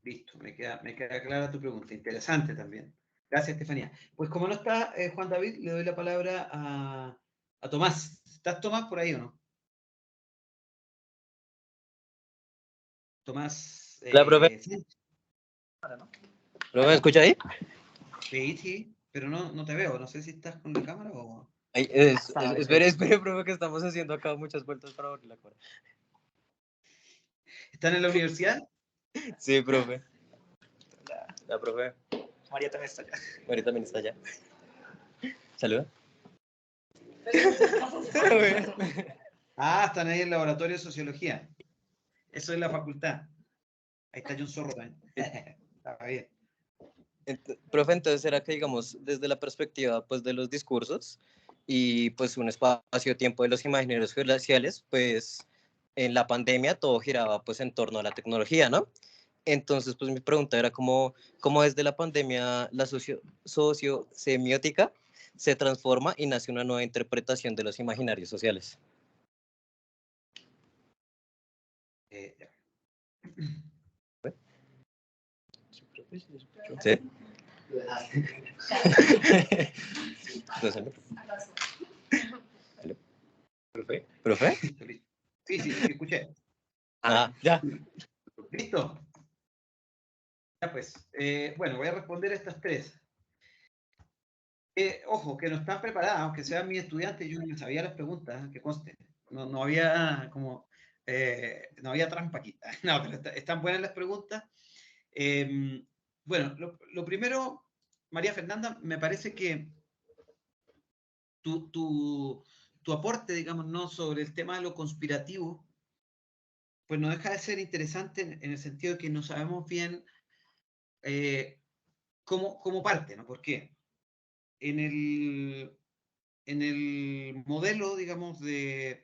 Listo, me queda clara tu pregunta. Interesante también. Gracias, Estefanía. Pues como no está Juan David, le doy la palabra a Tomás. ¿Estás, Tomás, por ahí o no? Tomás. Hola, profe. Sí, ¿Profe, me escucha ahí? sí, pero no te veo. No sé si estás con la cámara o... Ay, espere, profe, que estamos haciendo acá muchas vueltas para abrir la cámara. ¿Están en la universidad? Sí, profe. La profe. María también está allá. María también está allá. Saluda. Ah, están ahí en el laboratorio de sociología. Eso es la facultad. Ahí está John Zorro también. Está bien. Profe, entonces será que, digamos, desde la perspectiva pues, de los discursos y pues un espacio-tiempo de los imaginarios sociales, pues en la pandemia todo giraba pues en torno a la tecnología, ¿no? Entonces, pues mi pregunta era cómo desde la pandemia la sociosemiótica se transforma y nace una nueva interpretación de los imaginarios sociales. Ya. ¿Sí? ¿Profe? ¿Profe? Listo. Sí, escuché. Ah, ya. ¿Listo? Ya pues, bueno, voy a responder a estas tres. Ojo, que no están preparadas, aunque sean mis estudiantes, yo no sabía las preguntas, que conste. No había como, no había trampa aquí. No, pero están buenas las preguntas. Bueno, lo primero, María Fernanda, me parece que tu aporte, digamos, ¿no?, sobre el tema de lo conspirativo, pues no deja de ser interesante en el sentido de que no sabemos bien cómo parte, ¿no? ¿Por qué? En el modelo, digamos, de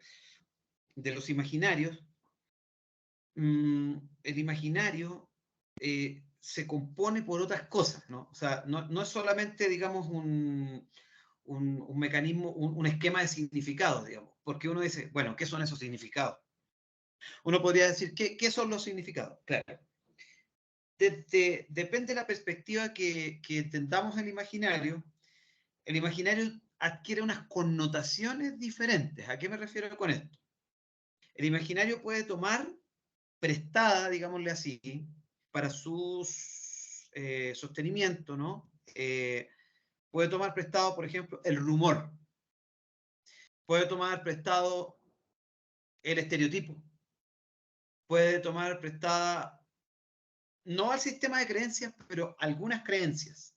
los imaginarios, el imaginario se compone por otras cosas, ¿no? O sea, no es solamente, digamos, un mecanismo, un esquema de significados, digamos, porque uno dice, bueno, ¿qué son esos significados? Uno podría decir, ¿qué son los significados? Claro. Depende de la perspectiva que entendamos el imaginario adquiere unas connotaciones diferentes. ¿A qué me refiero con esto? El imaginario puede tomar prestada, digámosle así, para su sostenimiento, ¿no? Puede tomar prestado, por ejemplo, el rumor. Puede tomar prestado el estereotipo. Puede tomar prestada, no al sistema de creencias, pero algunas creencias.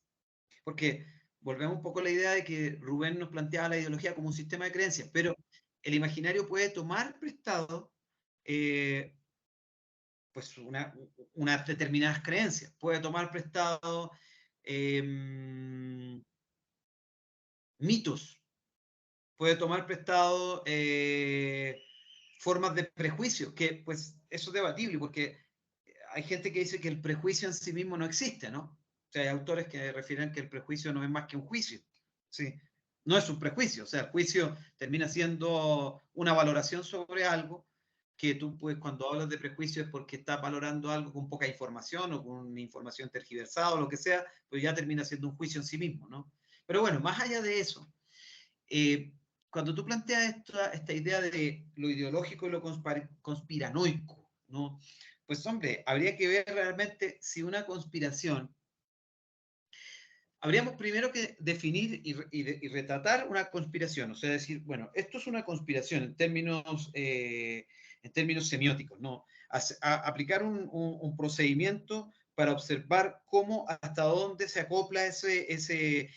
Porque volvemos un poco a la idea de que Rubén nos planteaba la ideología como un sistema de creencias, pero el imaginario puede tomar prestado pues unas determinadas creencias, puede tomar prestado mitos, puede tomar prestado formas de prejuicio, que pues eso es debatible, porque hay gente que dice que el prejuicio en sí mismo no existe, ¿no? O sea, hay autores que refieren que el prejuicio no es más que un juicio, ¿sí? No es un prejuicio, o sea, el juicio termina siendo una valoración sobre algo que tú, pues, cuando hablas de prejuicio es porque estás valorando algo con poca información o con información tergiversada o lo que sea, pues ya termina siendo un juicio en sí mismo, ¿no? Pero bueno, más allá de eso, cuando tú planteas esta idea de lo ideológico y lo conspiranoico, ¿no? Pues hombre, habría que ver realmente si una conspiración, habríamos primero que definir y retratar una conspiración, o sea, decir, bueno, esto es una conspiración en términos semióticos, ¿no? Aplicar un procedimiento para observar cómo, hasta dónde se acopla ese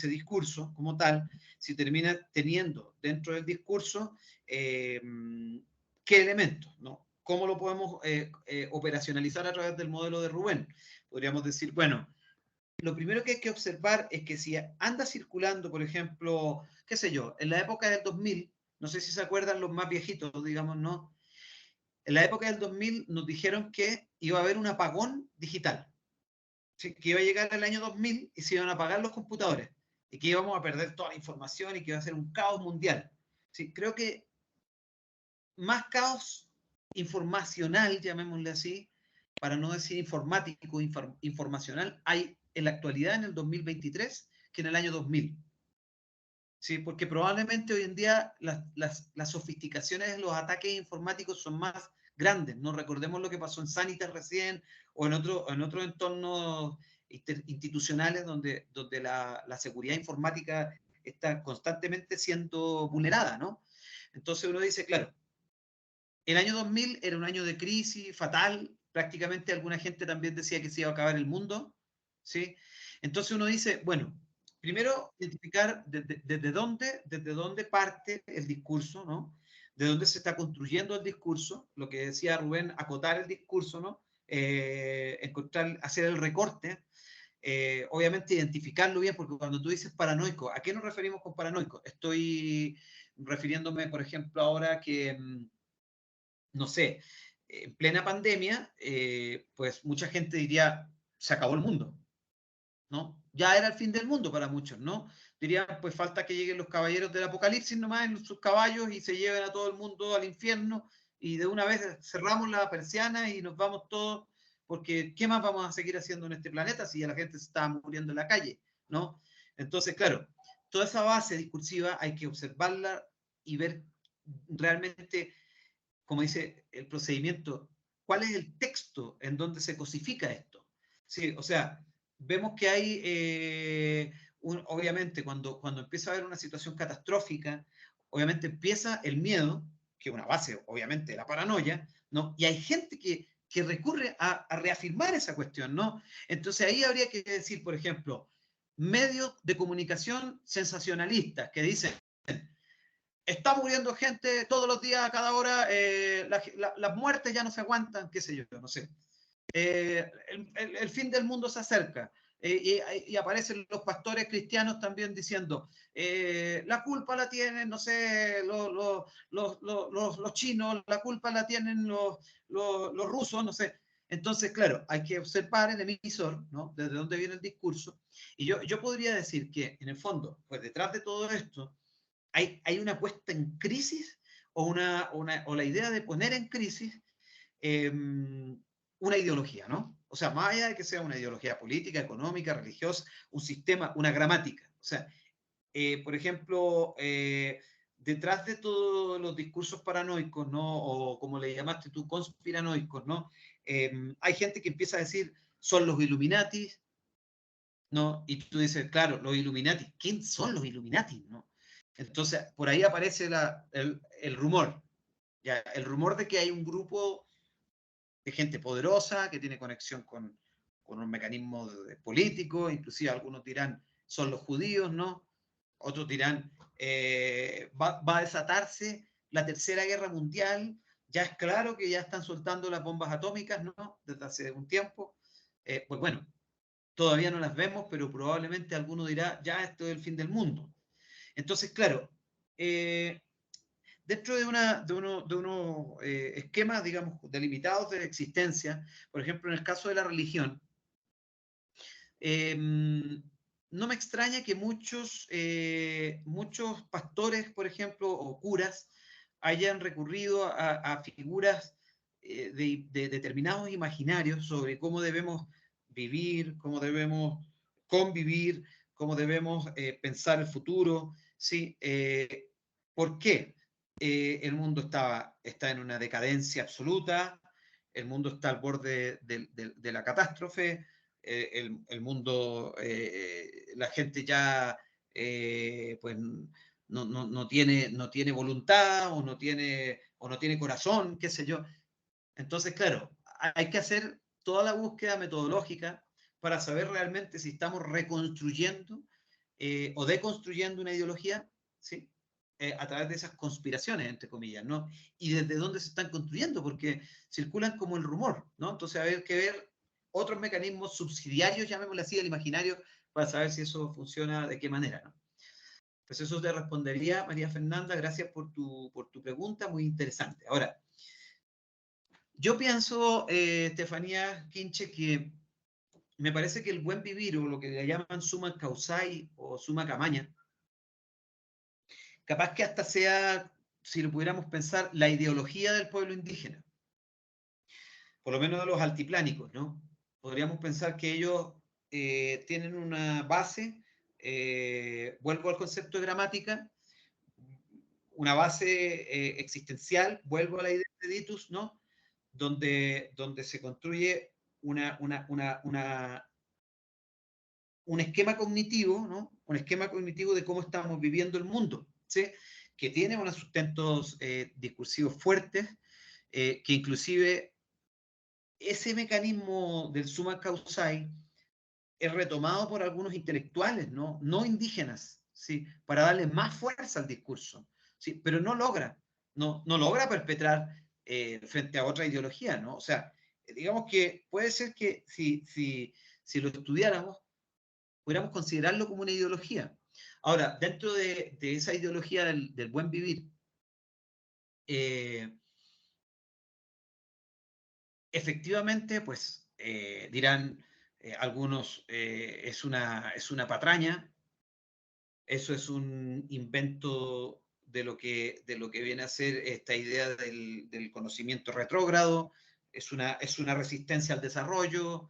discurso como tal, si termina teniendo dentro del discurso qué elementos, ¿no? ¿Cómo lo podemos operacionalizar a través del modelo de Rubén? Podríamos decir, bueno, lo primero que hay que observar es que si anda circulando, por ejemplo, qué sé yo, en la época del 2000, no sé si se acuerdan los más viejitos, digamos, ¿no? En la época del 2000 nos dijeron que iba a haber un apagón digital, ¿sí? Que iba a llegar el año 2000 y se iban a apagar los computadores y que íbamos a perder toda la información y que iba a ser un caos mundial. Sí, creo que más caos informacional, llamémosle así, para no decir informático, informacional, hay en la actualidad, en el 2023, que en el año 2000. Sí, porque probablemente hoy en día las sofisticaciones de los ataques informáticos son más grandes. No recordemos lo que pasó en Sanitas recién o en otros entornos institucionales donde la seguridad informática está constantemente siendo vulnerada, ¿no? Entonces uno dice, claro, el año 2000 era un año de crisis fatal, prácticamente alguna gente también decía que se iba a acabar el mundo, ¿sí? Entonces uno dice, bueno, primero identificar desde dónde parte el discurso, ¿no? De dónde se está construyendo el discurso, lo que decía Rubén, acotar el discurso, ¿no? Hacer el recorte, obviamente identificarlo bien, porque cuando tú dices paranoico, ¿a qué nos referimos con paranoico? Estoy refiriéndome, por ejemplo, ahora que no sé, en plena pandemia, pues mucha gente diría, se acabó el mundo, ¿no? Ya era el fin del mundo para muchos, ¿no? Dirían, pues falta que lleguen los caballeros del apocalipsis nomás en sus caballos y se lleven a todo el mundo al infierno y de una vez cerramos la persiana y nos vamos todos, porque ¿qué más vamos a seguir haciendo en este planeta si ya la gente se está muriendo en la calle, ¿no? Entonces, claro, toda esa base discursiva hay que observarla y ver realmente, como dice el procedimiento, cuál es el texto en donde se cosifica esto. Sí, o sea, vemos que hay, obviamente, cuando empieza a haber una situación catastrófica, obviamente empieza el miedo, que es una base, obviamente, de la paranoia, ¿no? Y hay gente que recurre a reafirmar esa cuestión, ¿no? Entonces ahí habría que decir, por ejemplo, medios de comunicación sensacionalistas que dicen, está muriendo gente todos los días, a cada hora, las muertes ya no se aguantan, qué sé yo, no sé. El fin del mundo se acerca. Y aparecen los pastores cristianos también diciendo, la culpa la tienen, no sé, los chinos, la culpa la tienen los rusos, no sé. Entonces, claro, hay que observar el emisor, ¿no? Desde dónde viene el discurso. Y yo podría decir que, en el fondo, pues detrás de todo esto, hay una puesta en crisis o la idea de poner en crisis una ideología, ¿no? O sea, más allá de que sea una ideología política, económica, religiosa, un sistema, una gramática. O sea, por ejemplo, detrás de todos los discursos paranoicos, ¿no? O como le llamaste tú, conspiranoicos, ¿no? Hay gente que empieza a decir, son los Illuminati, ¿no? Y tú dices, claro, los Illuminati, ¿quién son los Illuminati, no? Entonces, por ahí aparece el rumor, ¿ya? El rumor de que hay un grupo de gente poderosa que tiene conexión con un mecanismo político, inclusive algunos dirán son los judíos, ¿no? Otros dirán va a desatarse la Tercera Guerra Mundial, ya es claro que ya están soltando las bombas atómicas, ¿no? Desde hace un tiempo. Pues bueno, todavía no las vemos, pero probablemente alguno dirá, ya esto es el fin del mundo. Entonces, claro, dentro de unos esquemas, digamos, delimitados de existencia, por ejemplo, en el caso de la religión, no me extraña que muchos pastores, por ejemplo, o curas, hayan recurrido a figuras de determinados imaginarios sobre cómo debemos vivir, cómo debemos convivir, cómo debemos pensar el futuro, ¿sí? ¿Por qué? El mundo está en una decadencia absoluta, el mundo está al borde de la catástrofe, el mundo, la gente ya pues no tiene voluntad o no tiene corazón, qué sé yo. Entonces, claro, hay que hacer toda la búsqueda metodológica para saber realmente si estamos reconstruyendo o deconstruyendo una ideología, ¿sí? A través de esas conspiraciones, entre comillas, ¿no? Y desde dónde se están construyendo, porque circulan como el rumor, ¿no? Entonces, hay que ver otros mecanismos subsidiarios, llamémosle así, del imaginario, para saber si eso funciona de qué manera, ¿no? Pues eso te respondería, María Fernanda, gracias por tu pregunta, muy interesante. Ahora, yo pienso, Estefanía Quinche, que me parece que el buen vivir, o lo que le llaman summa causai o summa camaña, capaz que hasta sea, si lo pudiéramos pensar, la ideología del pueblo indígena, por lo menos de los altiplánicos, ¿no? Podríamos pensar que ellos tienen una base, vuelvo al concepto de gramática, una base existencial, vuelvo a la idea de Ditus, ¿no? Donde se construye un esquema cognitivo, ¿no? Un esquema cognitivo de cómo estamos viviendo el mundo, ¿sí? Que tiene unos sustentos discursivos fuertes, que inclusive ese mecanismo del summa causai es retomado por algunos intelectuales, no indígenas, ¿sí? Para darle más fuerza al discurso, ¿sí? Pero no logra perpetrar frente a otra ideología, ¿no? O sea, digamos que puede ser que si lo estudiáramos, pudiéramos considerarlo como una ideología. Ahora, dentro de esa ideología del buen vivir, efectivamente, pues dirán algunos, es una patraña, eso es un invento de lo que viene a ser esta idea del conocimiento retrógrado, es una resistencia al desarrollo.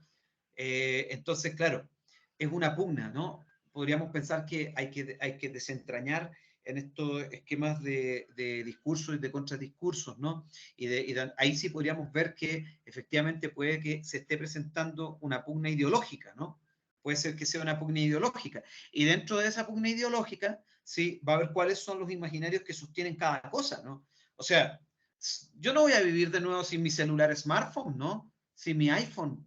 Entonces, claro, es una pugna, ¿no? Podríamos pensar que hay que desentrañar en estos esquemas de discursos y de contradiscursos, ¿no? Ahí sí podríamos ver que efectivamente puede que se esté presentando una pugna ideológica, ¿no? Puede ser que sea una pugna ideológica. Y dentro de esa pugna ideológica, sí, va a ver cuáles son los imaginarios que sostienen cada cosa, ¿no? O sea, yo no voy a vivir de nuevo sin mi celular smartphone, ¿no? Sin mi iPhone.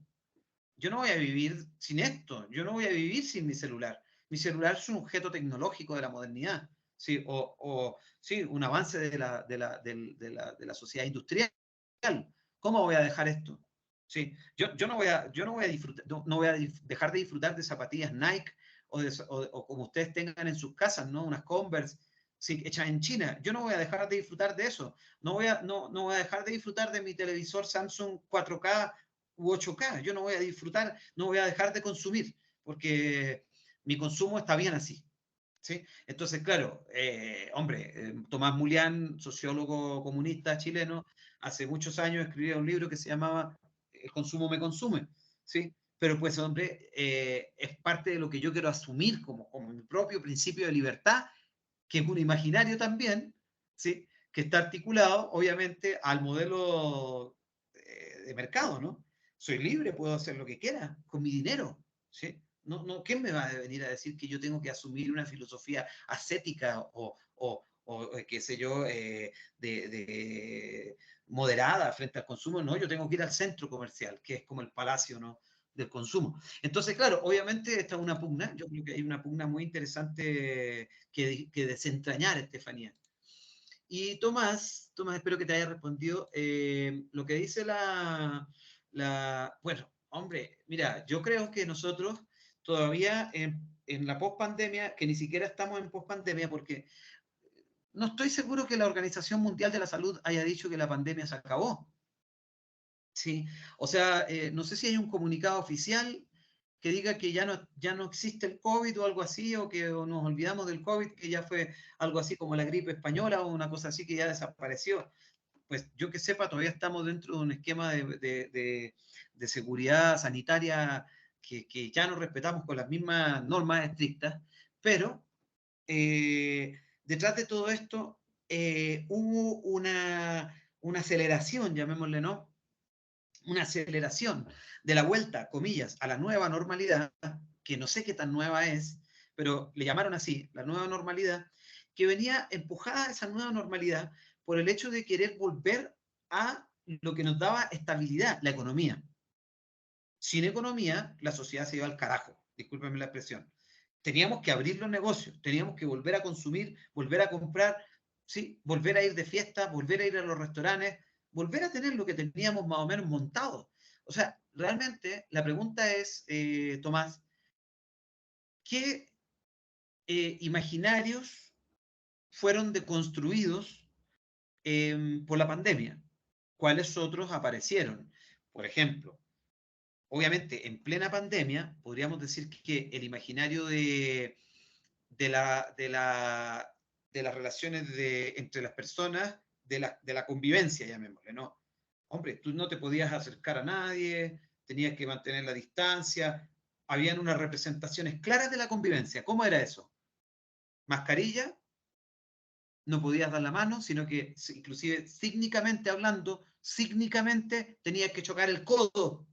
Yo no voy a vivir sin esto, yo no voy a vivir sin mi celular. Mi celular es un objeto tecnológico de la modernidad, ¿sí? Sí, un avance de la sociedad industrial. ¿Cómo voy a dejar esto? Sí, yo no voy a disfrutar, no voy a dejar de disfrutar de zapatillas Nike o como ustedes tengan en sus casas, ¿no? Unas Converse, sí, hechas en China. Yo no voy a dejar de disfrutar de eso. No voy a dejar de disfrutar de mi televisor Samsung 4K u 8K. Yo no voy a disfrutar, no voy a dejar de consumir, porque mi consumo está bien así. ¿Sí? Entonces, claro, hombre, Tomás Mulián, sociólogo comunista chileno, hace muchos años escribió un libro que se llamaba El consumo me consume, ¿sí? Pero pues, hombre, es parte de lo que yo quiero asumir como mi propio principio de libertad, que es un imaginario también, ¿sí? Que está articulado, obviamente, al modelo de mercado, ¿no? Soy libre, puedo hacer lo que quiera con mi dinero, ¿sí? ¿Quién me va a venir a decir que yo tengo que asumir una filosofía ascética o qué sé yo, moderada frente al consumo? No, yo tengo que ir al centro comercial, que es como el palacio, ¿no?, del consumo. Entonces, claro, obviamente esta es una pugna, yo creo que hay una pugna muy interesante que desentrañar, Estefanía. Y Tomás, espero que te haya respondido. Lo que dice bueno, hombre, mira, yo creo que nosotros todavía en la pospandemia, que ni siquiera estamos en pospandemia, porque no estoy seguro que la Organización Mundial de la Salud haya dicho que la pandemia se acabó. Sí, o sea, no sé si hay un comunicado oficial que diga que ya no existe el COVID o algo así, o que nos olvidamos del COVID, que ya fue algo así como la gripe española o una cosa así que ya desapareció. Pues yo que sepa, todavía estamos dentro de un esquema de seguridad sanitaria que ya no respetamos con las mismas normas estrictas, pero detrás de todo esto hubo una aceleración, llamémosle, ¿no? Una aceleración de la vuelta, comillas, a la nueva normalidad, que no sé qué tan nueva es, pero le llamaron así, la nueva normalidad, que venía empujada a esa nueva normalidad por el hecho de querer volver a lo que nos daba estabilidad, la economía. Sin economía, la sociedad se iba al carajo, discúlpenme la expresión. Teníamos que abrir los negocios, teníamos que volver a consumir, volver a comprar, ¿sí?, volver a ir de fiesta, volver a ir a los restaurantes, volver a tener lo que teníamos más o menos montado. O sea, realmente la pregunta es, Tomás, ¿qué imaginarios fueron deconstruidos por la pandemia? ¿Cuáles otros aparecieron? Por ejemplo, obviamente en plena pandemia podríamos decir que el imaginario de las relaciones entre las personas, de la convivencia, llamémosle, ¿no? Hombre, tú no te podías acercar a nadie, tenías que mantener la distancia, habían unas representaciones claras de la convivencia. ¿Cómo era eso? Mascarilla, no podías dar la mano, sino que inclusive sígnicamente hablando, sígnicamente tenías que chocar el codo.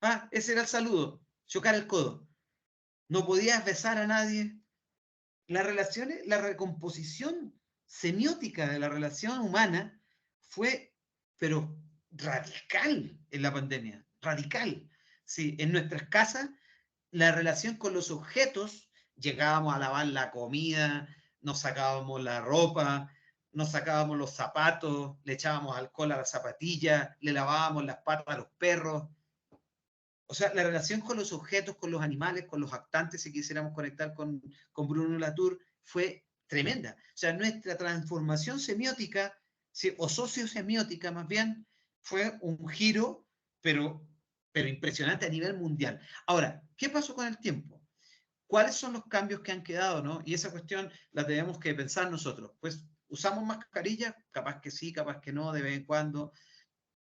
Ah, ese era el saludo, chocar el codo. No podías besar a nadie. Las relaciones, la recomposición semiótica de la relación humana fue, pero radical en la pandemia, radical. Sí, en nuestras casas, la relación con los objetos, llegábamos a lavar la comida, nos sacábamos la ropa, nos sacábamos los zapatos, le echábamos alcohol a las zapatillas, le lavábamos las patas a los perros. O sea, la relación con los objetos, con los animales, con los actantes, si quisiéramos conectar con Bruno Latour, fue tremenda. O sea, nuestra transformación semiótica, ¿sí?, o sociosemiótica más bien, fue un giro, pero impresionante a nivel mundial. Ahora, ¿qué pasó con el tiempo? ¿Cuáles son los cambios que han quedado, no? Y esa cuestión la tenemos que pensar nosotros. Pues, ¿usamos mascarilla? Capaz que sí, capaz que no, de vez en cuando.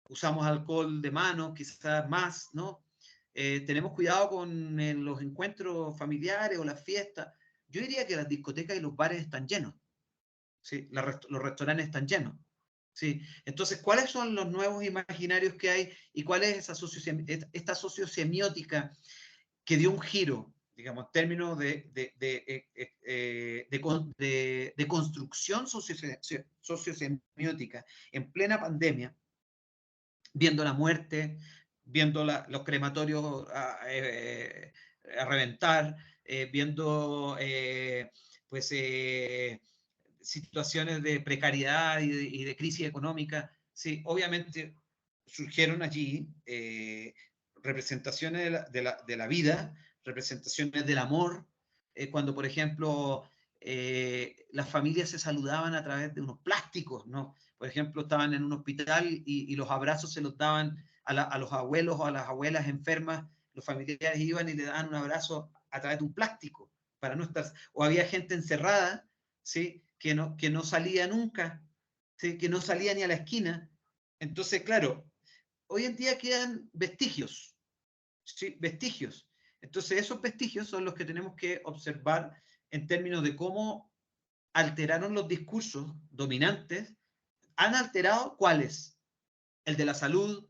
¿Usamos alcohol de mano? Quizás más, ¿no? Tenemos cuidado con los encuentros familiares o las fiestas. Yo diría que las discotecas y los bares están llenos. ¿Sí? Los restaurantes están llenos. ¿Sí? Entonces, ¿cuáles son los nuevos imaginarios que hay y cuál es esta sociosemiótica que dio un giro, digamos, en términos de construcción sociosemiótica en plena pandemia, viendo la muerte, viendo los crematorios a reventar, viendo pues situaciones de precariedad y de crisis económica? Sí, obviamente surgieron allí representaciones de la vida, representaciones del amor, cuando por ejemplo las familias se saludaban a través de unos plásticos, ¿no? Por ejemplo, estaban en un hospital y los abrazos se los daban a los abuelos o a las abuelas enfermas, los familiares iban y le daban un abrazo a través de un plástico, para no estar, o había gente encerrada, ¿sí?, que no salía nunca, ¿sí?, que no salía ni a la esquina. Entonces, claro, hoy en día quedan vestigios, ¿sí?, vestigios. Entonces, esos vestigios son los que tenemos que observar en términos de cómo alteraron los discursos dominantes. ¿Han alterado cuáles? El de la salud,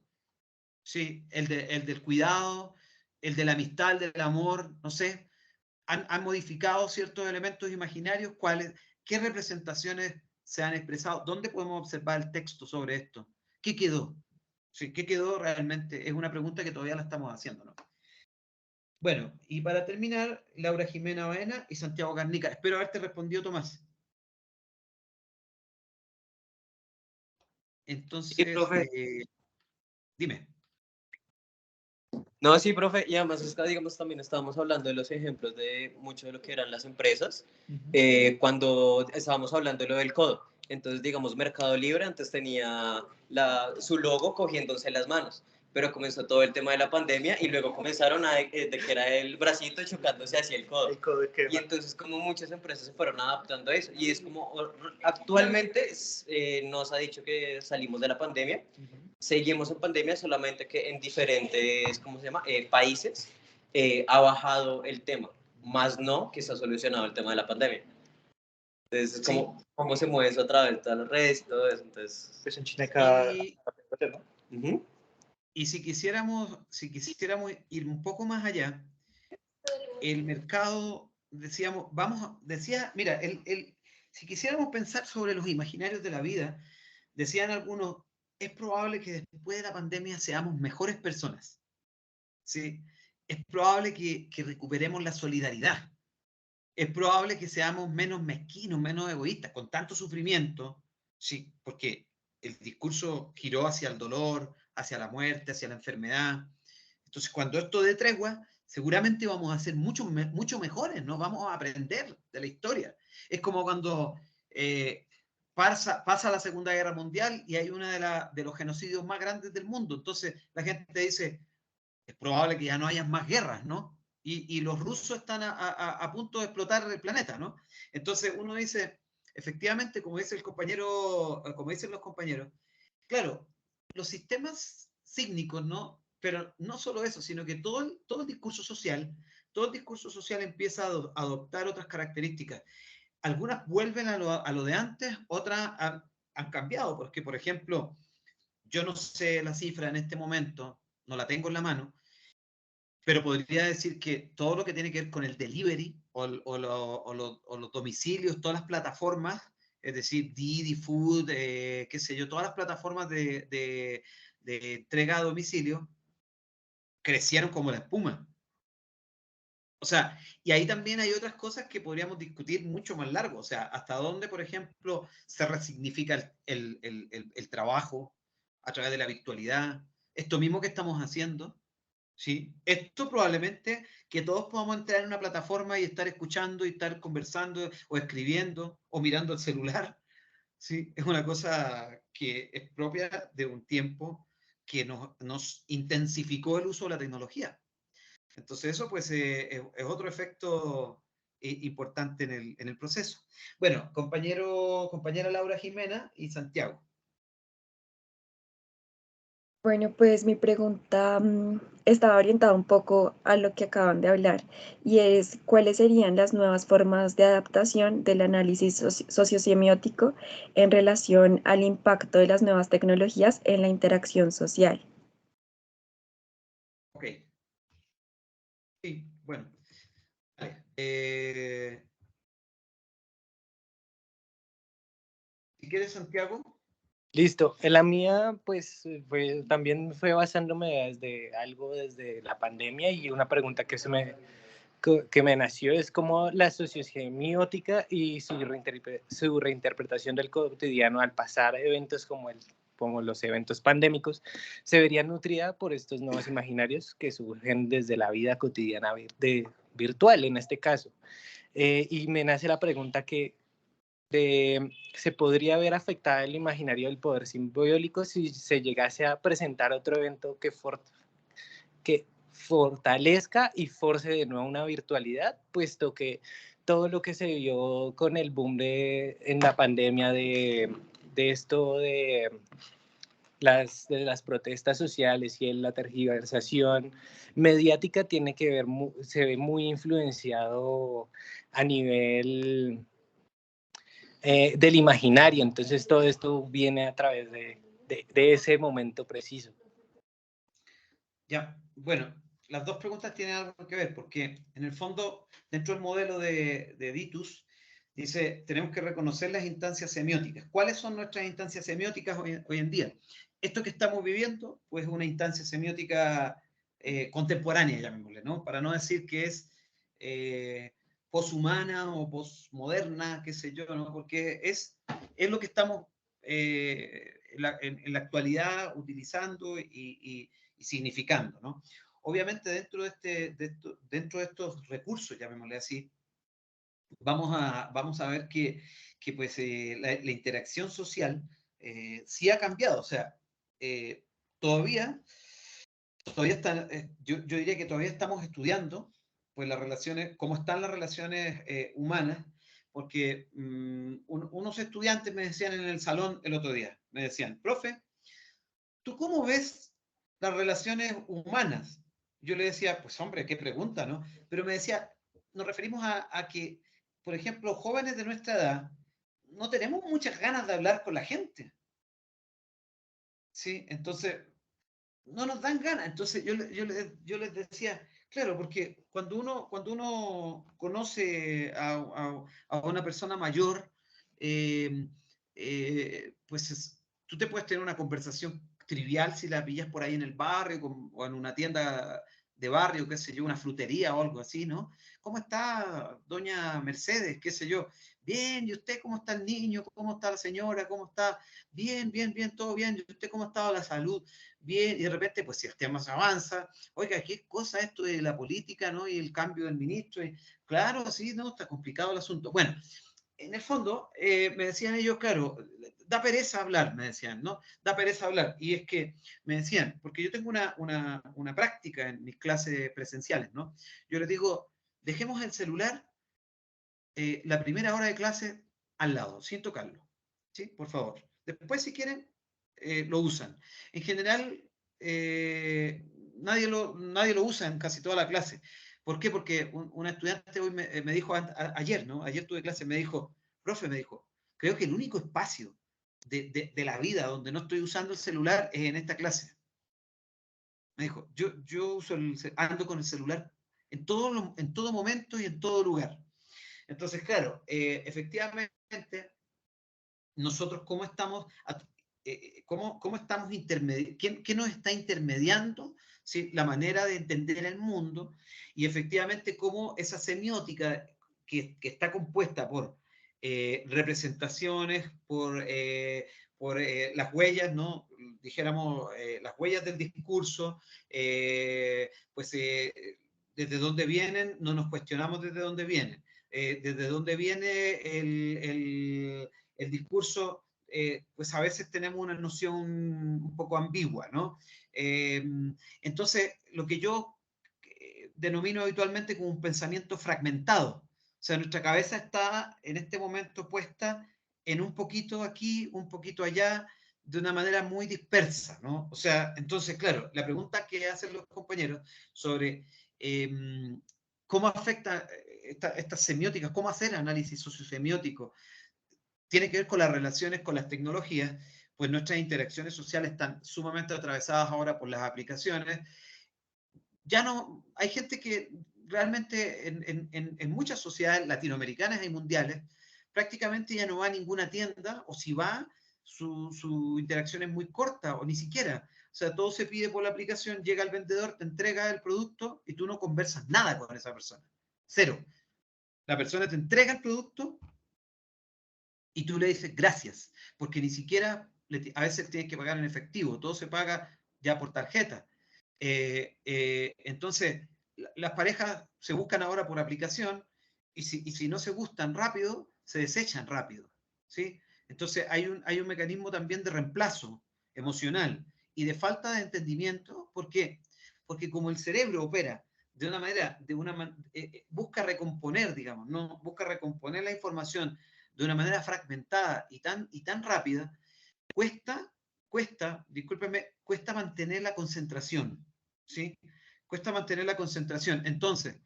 ¿sí?, el del cuidado, el de la amistad, el del amor, no sé, han modificado ciertos elementos imaginarios, qué representaciones se han expresado, dónde podemos observar el texto sobre esto, qué quedó, sí, qué quedó realmente, es una pregunta que todavía la estamos haciendo, ¿no? Bueno, y para terminar, Laura Jimena Baena y Santiago Garnica. Espero haberte respondido, Tomás. Entonces, Sí, profe. Dime. No, sí, profe, y además es que, digamos, también estábamos hablando de los ejemplos de mucho de lo que eran las empresas, cuando estábamos hablando de lo del codo. Entonces, digamos, Mercado Libre antes tenía su logo cogiéndose las manos, pero comenzó todo el tema de la pandemia y luego comenzaron de que era el bracito chocándose hacia el codo. Y entonces como muchas empresas se fueron adaptando a eso. Y es como actualmente nos ha dicho que salimos de la pandemia. Seguimos en pandemia, solamente que en diferentes, ¿cómo se llama? Países ha bajado el tema, más no que se ha solucionado el tema de la pandemia. Entonces, Sí. ¿cómo se mueve eso a través de todas las redes y todo eso? Entonces, pues en China cada... ¿no? Y si quisiéramos ir un poco más allá, el mercado, decíamos, mira, si quisiéramos pensar sobre los imaginarios de la vida, decían algunos, es probable que después de la pandemia seamos mejores personas. ¿Sí? Es probable que recuperemos la solidaridad. Es probable que seamos menos mezquinos, menos egoístas, con tanto sufrimiento, sí, porque el discurso giró hacia el dolor, hacia la muerte, hacia la enfermedad. Entonces, cuando esto dé tregua, seguramente vamos a ser mucho mejores, ¿no? Vamos a aprender de la historia. Es como cuando pasa la Segunda Guerra Mundial y hay uno de los genocidios más grandes del mundo. Entonces, la gente dice, es probable que ya no haya más guerras, ¿no? Y los rusos están a punto de explotar el planeta, ¿no? Entonces uno dice, efectivamente, como dice el compañero, como dicen los compañeros, claro, los sistemas sígnicos, ¿no? Pero no solo eso, sino que todo el discurso social empieza a adoptar otras características. Algunas vuelven a lo de antes, otras han cambiado, porque, por ejemplo, yo no sé la cifra en este momento, no la tengo en la mano, pero podría decir que todo lo que tiene que ver con el delivery o los domicilios, todas las plataformas, es decir, Didi Food, qué sé yo, todas las plataformas de entrega a domicilio, crecieron como la espuma. O sea, y ahí también hay otras cosas que podríamos discutir mucho más largo. O sea, hasta dónde, por ejemplo, se resignifica el trabajo a través de la virtualidad. Esto mismo que estamos haciendo, ¿sí? Esto probablemente que todos podamos entrar en una plataforma y estar escuchando y estar conversando o escribiendo o mirando el celular, ¿sí? Es una cosa que es propia de un tiempo que nos intensificó el uso de la tecnología. Entonces eso pues es otro efecto importante en el proceso. Bueno, compañera Laura Jimena y Santiago. Bueno, pues mi pregunta estaba orientada un poco a lo que acaban de hablar y es cuáles serían las nuevas formas de adaptación del análisis sociosemiótico en relación al impacto de las nuevas tecnologías en la interacción social. Ok. Sí, bueno. Vale. Si quieres, Santiago. Listo. En la mía, pues, también fue basándome desde la pandemia y una pregunta que me nació es cómo la sociosemiótica y su reinterpretación del cotidiano al pasar eventos como los eventos pandémicos se vería nutrida por estos nuevos imaginarios que surgen desde la vida cotidiana virtual en este caso. Y me nace la pregunta se podría ver afectada el imaginario del poder simbólico si se llegase a presentar otro evento que fortalezca y force de nuevo una virtualidad, puesto que todo lo que se vio con el boom en la pandemia de las protestas sociales y la tergiversación mediática se ve muy influenciado a nivel del imaginario. Entonces todo esto viene a través de ese momento preciso. Ya, bueno, las dos preguntas tienen algo que ver, porque en el fondo, dentro del modelo de Ditus, dice, tenemos que reconocer las instancias semióticas. ¿Cuáles son nuestras instancias semióticas hoy en día? Esto que estamos viviendo, pues es una instancia semiótica contemporánea, llamémosle, ¿no? Para no decir que es poshumana o posmoderna, qué sé yo, ¿no? Porque es lo que estamos en la actualidad utilizando y significando, ¿no? Obviamente dentro dentro de estos recursos, llamémosle así, vamos a ver que pues, la interacción social sí ha cambiado. O sea, eh, todavía están, yo diría que todavía estamos estudiando pues, las relaciones, cómo están las relaciones humanas, porque unos estudiantes me decían en el salón el otro día, me decían, profe, ¿tú cómo ves las relaciones humanas? Yo le decía, pues hombre, qué pregunta, ¿no? Pero me decía, nos referimos a que, por ejemplo, jóvenes de nuestra edad, no tenemos muchas ganas de hablar con la gente. ¿Sí? Entonces, no nos dan ganas. Entonces, yo les decía, claro, porque cuando uno conoce a una persona mayor, pues tú te puedes tener una conversación trivial si la pillas por ahí en el barrio o en una tienda de barrio, qué sé yo, una frutería o algo así, ¿no? ¿Cómo está doña Mercedes? ¿Qué sé yo? Bien, ¿y usted cómo está el niño? ¿Cómo está la señora? ¿Cómo está? Bien, bien, bien, todo bien. ¿Y usted cómo ha estado la salud? Bien, y de repente, pues si el tema se avanza, oiga, ¿qué cosa esto de la política, ¿no? Y el cambio del ministro, y, claro, sí, no, está complicado el asunto. Bueno, en el fondo, me decían ellos, claro, da pereza hablar, me decían, ¿no? Da pereza hablar. Y es que me decían, porque yo tengo una práctica en mis clases presenciales, ¿no? Yo les digo, dejemos el celular la primera hora de clase al lado, sin tocarlo, ¿sí? Por favor. Después, si quieren, lo usan. En general, nadie lo usa en casi toda la clase. ¿Por qué? Porque una estudiante hoy me dijo ayer, ¿no? Ayer tuve clase, me dijo, profe, me dijo, creo que el único espacio de la vida donde no estoy usando el celular es en esta clase. Me dijo, yo ando con el celular en todo momento y en todo lugar. Entonces, claro, efectivamente, nosotros cómo estamos ¿qué nos está intermediando, ¿sí? La manera de entender el mundo y efectivamente cómo esa semiótica que está compuesta por representaciones, por las huellas, ¿no? Dijéramos, las huellas del discurso, pues desde dónde vienen, no nos cuestionamos desde dónde vienen. Desde dónde viene el discurso, pues a veces tenemos una noción un poco ambigua, ¿no? Entonces, lo que yo denomino habitualmente como un pensamiento fragmentado. O sea, nuestra cabeza está en este momento puesta en un poquito aquí, un poquito allá, de una manera muy dispersa, ¿no? O sea, entonces, claro, la pregunta que hacen los compañeros sobre cómo afecta estas semióticas, cómo hacer análisis sociosemiótico, tiene que ver con las relaciones con las tecnologías, pues nuestras interacciones sociales están sumamente atravesadas ahora por las aplicaciones. Ya no, hay gente que realmente en muchas sociedades latinoamericanas y mundiales prácticamente ya no va a ninguna tienda, o si va, su interacción es muy corta o ni siquiera. O sea, todo se pide por la aplicación, llega el vendedor, te entrega el producto y tú no conversas nada con esa persona. Cero. La persona te entrega el producto y tú le dices gracias, porque ni siquiera a veces tienes que pagar en efectivo, todo se paga ya por tarjeta. Entonces, las parejas se buscan ahora por aplicación y si no se gustan rápido, se desechan rápido, ¿sí? Entonces, hay un mecanismo también de reemplazo emocional y de falta de entendimiento. ¿Por qué? Porque como el cerebro opera de una manera, busca recomponer, digamos, ¿no? Busca recomponer la información de una manera fragmentada y tan rápida, discúlpeme, cuesta mantener la concentración, ¿sí? Cuesta mantener la concentración. Entonces,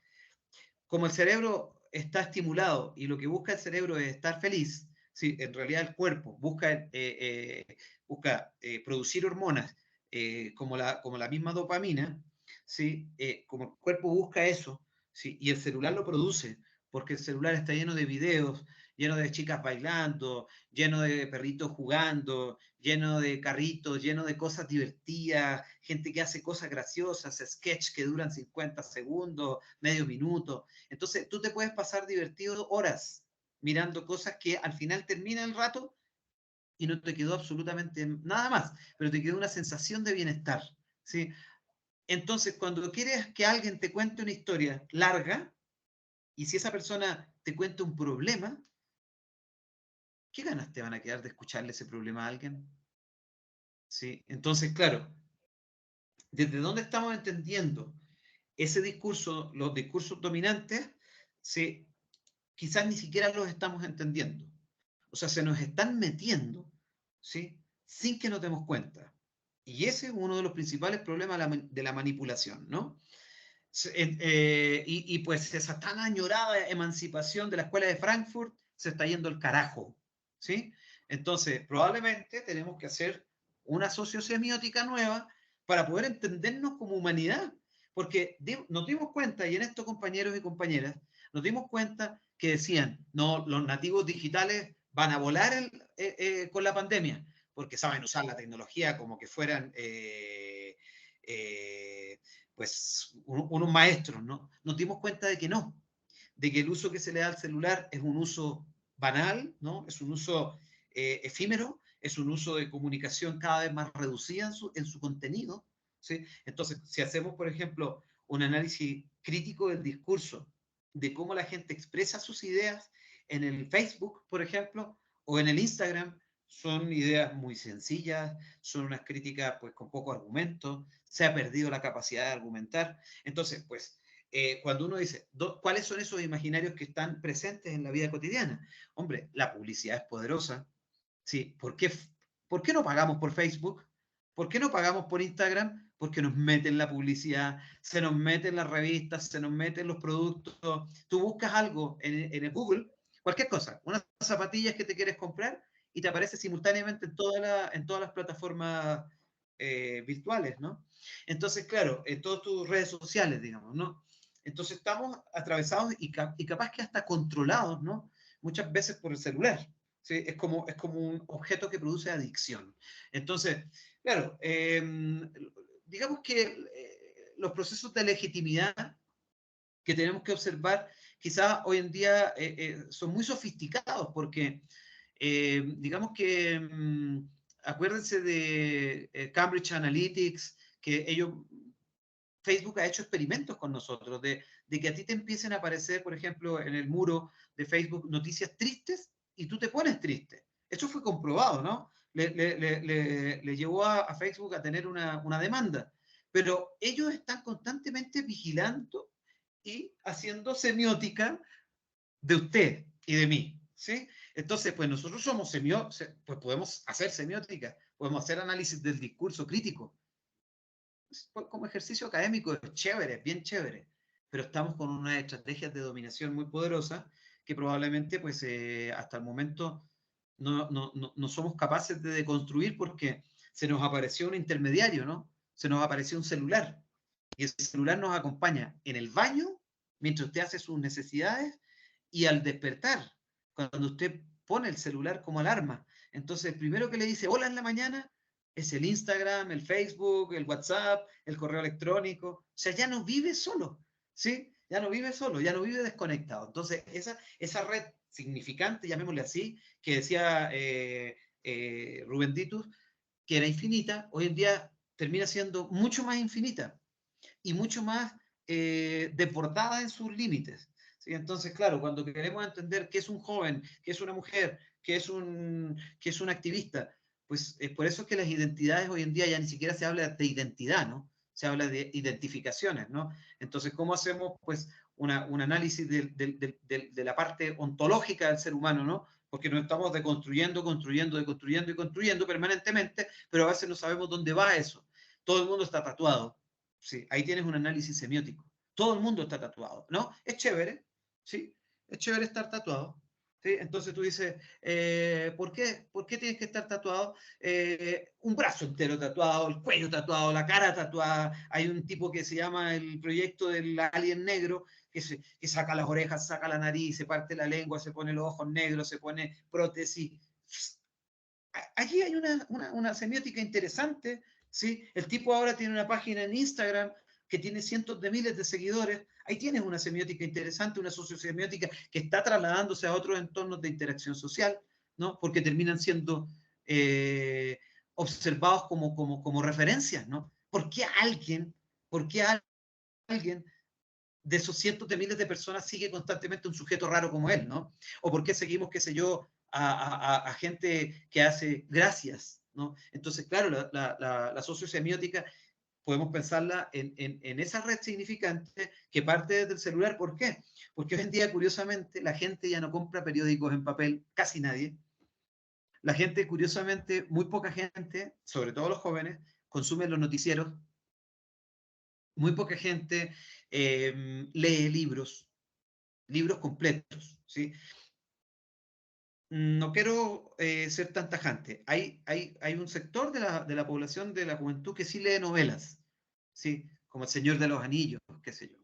como el cerebro está estimulado y lo que busca el cerebro es estar feliz, ¿sí? En realidad el cuerpo busca producir hormonas como la misma dopamina, ¿sí? Como el cuerpo busca eso, ¿sí? Y el celular lo produce, porque el celular está lleno de videos, lleno de chicas bailando, lleno de perritos jugando, lleno de carritos, lleno de cosas divertidas, gente que hace cosas graciosas, sketch que duran 50 segundos, medio minuto. Entonces, tú te puedes pasar divertido horas mirando cosas que al final termina el rato y no te quedó absolutamente nada más, pero te quedó una sensación de bienestar, ¿sí? Entonces, cuando quieres que alguien te cuente una historia larga, y si esa persona te cuenta un problema, ¿qué ganas te van a quedar de escucharle ese problema a alguien? ¿Sí? Entonces, claro, ¿desde dónde estamos entendiendo ese discurso, los discursos dominantes? ¿Sí? Quizás ni siquiera los estamos entendiendo. O sea, se nos están metiendo, ¿sí? Sin que nos demos cuenta. Y ese es uno de los principales problemas de la manipulación, ¿no? Y pues esa tan añorada emancipación de la escuela de Frankfurt se está yendo al carajo, ¿sí? Entonces, probablemente tenemos que hacer una sociosemiótica nueva para poder entendernos como humanidad, porque nos dimos cuenta, y en esto, compañeros y compañeras, nos dimos cuenta que decían, no, los nativos digitales van a volar con la pandemia, porque saben usar la tecnología como que fueran pues unos maestros, ¿no? Nos dimos cuenta de que no, de que el uso que se le da al celular es un uso banal, ¿no? Es un uso efímero, es un uso de comunicación cada vez más reducida en su contenido, ¿sí? Entonces, si hacemos, por ejemplo, un análisis crítico del discurso, de cómo la gente expresa sus ideas en el Facebook, por ejemplo, o en el Instagram, son ideas muy sencillas, son unas críticas pues con poco argumento, se ha perdido la capacidad de argumentar. Entonces, pues, cuando uno dice, ¿cuáles son esos imaginarios que están presentes en la vida cotidiana? Hombre, la publicidad es poderosa, ¿sí? ¿Por qué no pagamos por Facebook? ¿Por qué no pagamos por Instagram? Porque nos meten la publicidad, se nos meten las revistas, se nos meten los productos. Tú buscas algo en el Google, cualquier cosa, unas zapatillas que te quieres comprar y te aparece simultáneamente en todas las plataformas virtuales, ¿no? Entonces, claro, en todas tus redes sociales, digamos, ¿no? Entonces estamos atravesados y capaz que hasta controlados, ¿no? Muchas veces por el celular. ¿Sí? Es como un objeto que produce adicción. Entonces, claro, digamos que los procesos de legitimidad que tenemos que observar quizás hoy en día son muy sofisticados porque digamos que acuérdense de Cambridge Analytics, que Facebook ha hecho experimentos con nosotros, de que a ti te empiecen a aparecer, por ejemplo, en el muro de Facebook noticias tristes y tú te pones triste. Eso fue comprobado, ¿no? Le llevó a Facebook a tener una demanda. Pero ellos están constantemente vigilando y haciendo semiótica de usted y de mí, ¿sí? Entonces, pues nosotros somos pues podemos hacer semiótica, podemos hacer análisis del discurso crítico, como ejercicio académico es chévere, bien chévere, pero estamos con unas estrategias de dominación muy poderosas que probablemente pues hasta el momento no somos capaces de deconstruir porque se nos apareció un intermediario, ¿no? Se nos apareció un celular y ese celular nos acompaña en el baño mientras usted hace sus necesidades y al despertar, cuando usted pone el celular como alarma. Entonces, el primero que le dice hola en la mañana es el Instagram, el Facebook, el WhatsApp, el correo electrónico. O sea, ya no vive solo, ¿sí? Ya no vive solo, ya no vive desconectado. Entonces, esa red significante, llamémosle así, que decía Rubén Ditus, que era infinita, hoy en día termina siendo mucho más infinita y mucho más desbordada en sus límites. ¿Sí? Entonces, claro, cuando queremos entender qué es un joven, qué es una mujer, qué es un activista, pues es por eso que las identidades hoy en día ya ni siquiera se habla de identidad, ¿no? Se habla de identificaciones, ¿no? Entonces, ¿cómo hacemos, pues, un análisis de la parte ontológica del ser humano, ¿no? Porque nos estamos deconstruyendo, construyendo permanentemente, pero a veces no sabemos dónde va eso. Todo el mundo está tatuado. Sí, ahí tienes un análisis semiótico. Todo el mundo está tatuado, ¿no? Es chévere, ¿sí? Es chévere estar tatuado. ¿sí? Entonces tú dices, ¿por qué tienes que estar tatuado? Un brazo entero tatuado, el cuello tatuado, la cara tatuada. Hay un tipo que se llama el proyecto del alien negro, que saca las orejas, saca la nariz, se parte la lengua, se pone los ojos negros, se pone prótesis. Allí hay una semiótica interesante, ¿sí? El tipo ahora tiene una página en Instagram que tiene cientos de miles de seguidores. Ahí tienes una semiótica interesante, una sociosemiótica que está trasladándose a otros entornos de interacción social, ¿no? Porque terminan siendo observados como referencias, ¿no? ¿Por qué alguien de esos cientos de miles de personas sigue constantemente un sujeto raro como él, ¿no? O por qué seguimos, qué sé yo, a gente que hace gracias, ¿no? Entonces, claro, la sociosemiótica podemos pensarla en esa red significante que parte desde el celular. ¿Por qué? Porque hoy en día, curiosamente, la gente ya no compra periódicos en papel, casi nadie. La gente, curiosamente, muy poca gente, sobre todo los jóvenes, consumen los noticieros. Muy poca gente lee libros completos, ¿sí? No quiero ser tan tajante. Hay un sector de la población de la juventud que sí lee novelas, ¿sí? Como El Señor de los Anillos, qué sé yo.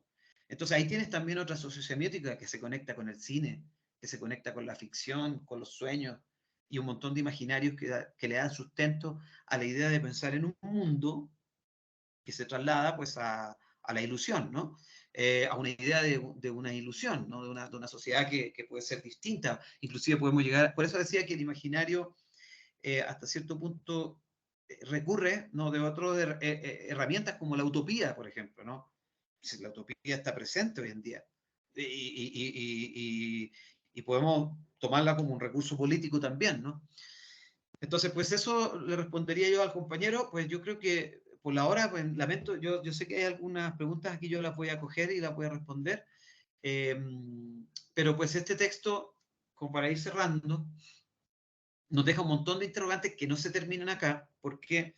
Entonces ahí tienes también otra sociosemiótica que se conecta con el cine, que se conecta con la ficción, con los sueños y un montón de imaginarios que le dan sustento a la idea de pensar en un mundo que se traslada pues a la ilusión, ¿no? A una idea de una ilusión, ¿no? De una sociedad que puede ser distinta. Inclusive podemos llegar, por eso decía que el imaginario hasta cierto punto recurre, ¿no? De otras herramientas como la utopía, por ejemplo, ¿no? La utopía está presente hoy en día y podemos tomarla como un recurso político también, ¿no? Entonces, pues eso le respondería yo al compañero. Pues yo creo que por la hora, pues lamento, yo sé que hay algunas preguntas aquí, yo las voy a coger y las voy a responder, pero pues este texto, como para ir cerrando, nos deja un montón de interrogantes que no se terminan acá, porque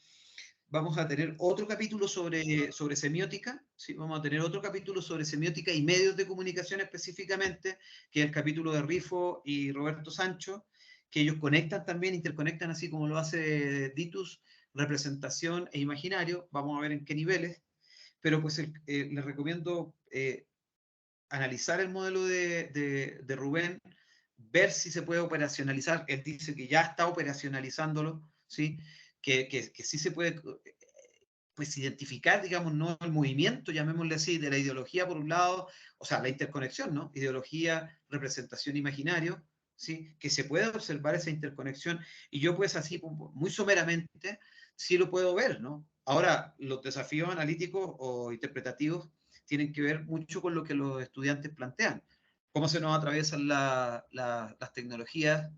vamos a tener otro capítulo sobre semiótica, ¿sí? Vamos a tener otro capítulo sobre semiótica y medios de comunicación específicamente, que es el capítulo de Rifo y Roberto Sancho, que ellos conectan también, interconectan así como lo hace Ditus, representación e imaginario. Vamos a ver en qué niveles, pero pues les recomiendo analizar el modelo de Rubén, ver si se puede operacionalizar. Él dice que ya está operacionalizándolo, ¿sí? Que sí se puede pues identificar, digamos, no el movimiento, llamémosle así, de la ideología por un lado, o sea, la interconexión, ¿no? Ideología, representación, imaginario, ¿sí? Que se puede observar esa interconexión y yo pues así, muy someramente, sí lo puedo ver, ¿no? Ahora, los desafíos analíticos o interpretativos tienen que ver mucho con lo que los estudiantes plantean. Cómo se nos atraviesan las tecnologías,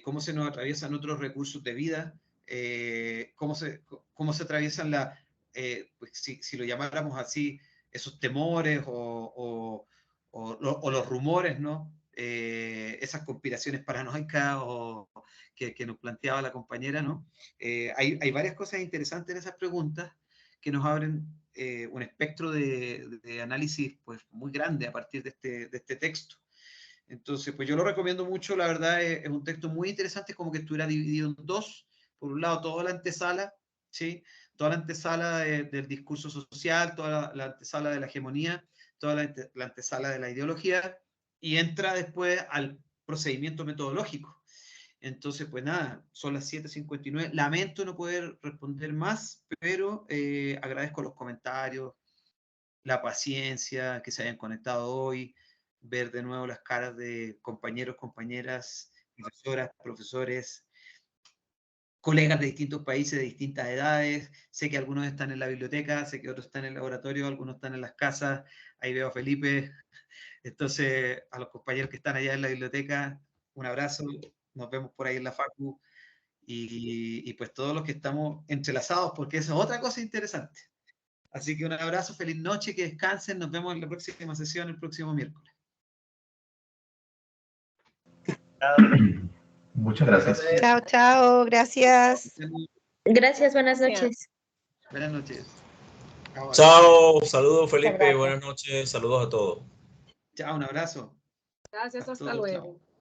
cómo se nos atraviesan otros recursos de vida, cómo se atraviesan pues si lo llamáramos así, esos temores o los rumores, ¿no? Esas conspiraciones paranoicas que nos planteaba la compañera, ¿no? Hay varias cosas interesantes en esas preguntas que nos abren un espectro de análisis pues, muy grande a partir de este texto. Entonces, pues yo lo recomiendo mucho, la verdad es un texto muy interesante, como que estuviera dividido en dos. Por un lado, toda la antesala, ¿sí? Toda la antesala del discurso social, toda la antesala de la hegemonía, toda la antesala de la ideología, y entra después al procedimiento metodológico. Entonces, pues nada, son las 7:59. Lamento no poder responder más, pero agradezco los comentarios, la paciencia, que se hayan conectado hoy, ver de nuevo las caras de compañeros, compañeras, profesoras, profesores, colegas de distintos países, de distintas edades. Sé que algunos están en la biblioteca, sé que otros están en el laboratorio, algunos están en las casas. Ahí veo a Felipe. Entonces, a los compañeros que están allá en la biblioteca, un abrazo. Nos vemos por ahí en la Facu. Y pues todos los que estamos entrelazados, porque esa es otra cosa interesante. Así que un abrazo, feliz noche, que descansen. Nos vemos en la próxima sesión el próximo miércoles. Muchas gracias. Chao, chao, gracias. Gracias, buenas noches. Buenas noches. Chao, saludos Felipe, buenas noches, saludos a todos. Chao, un abrazo. Gracias, hasta todos, luego. chao.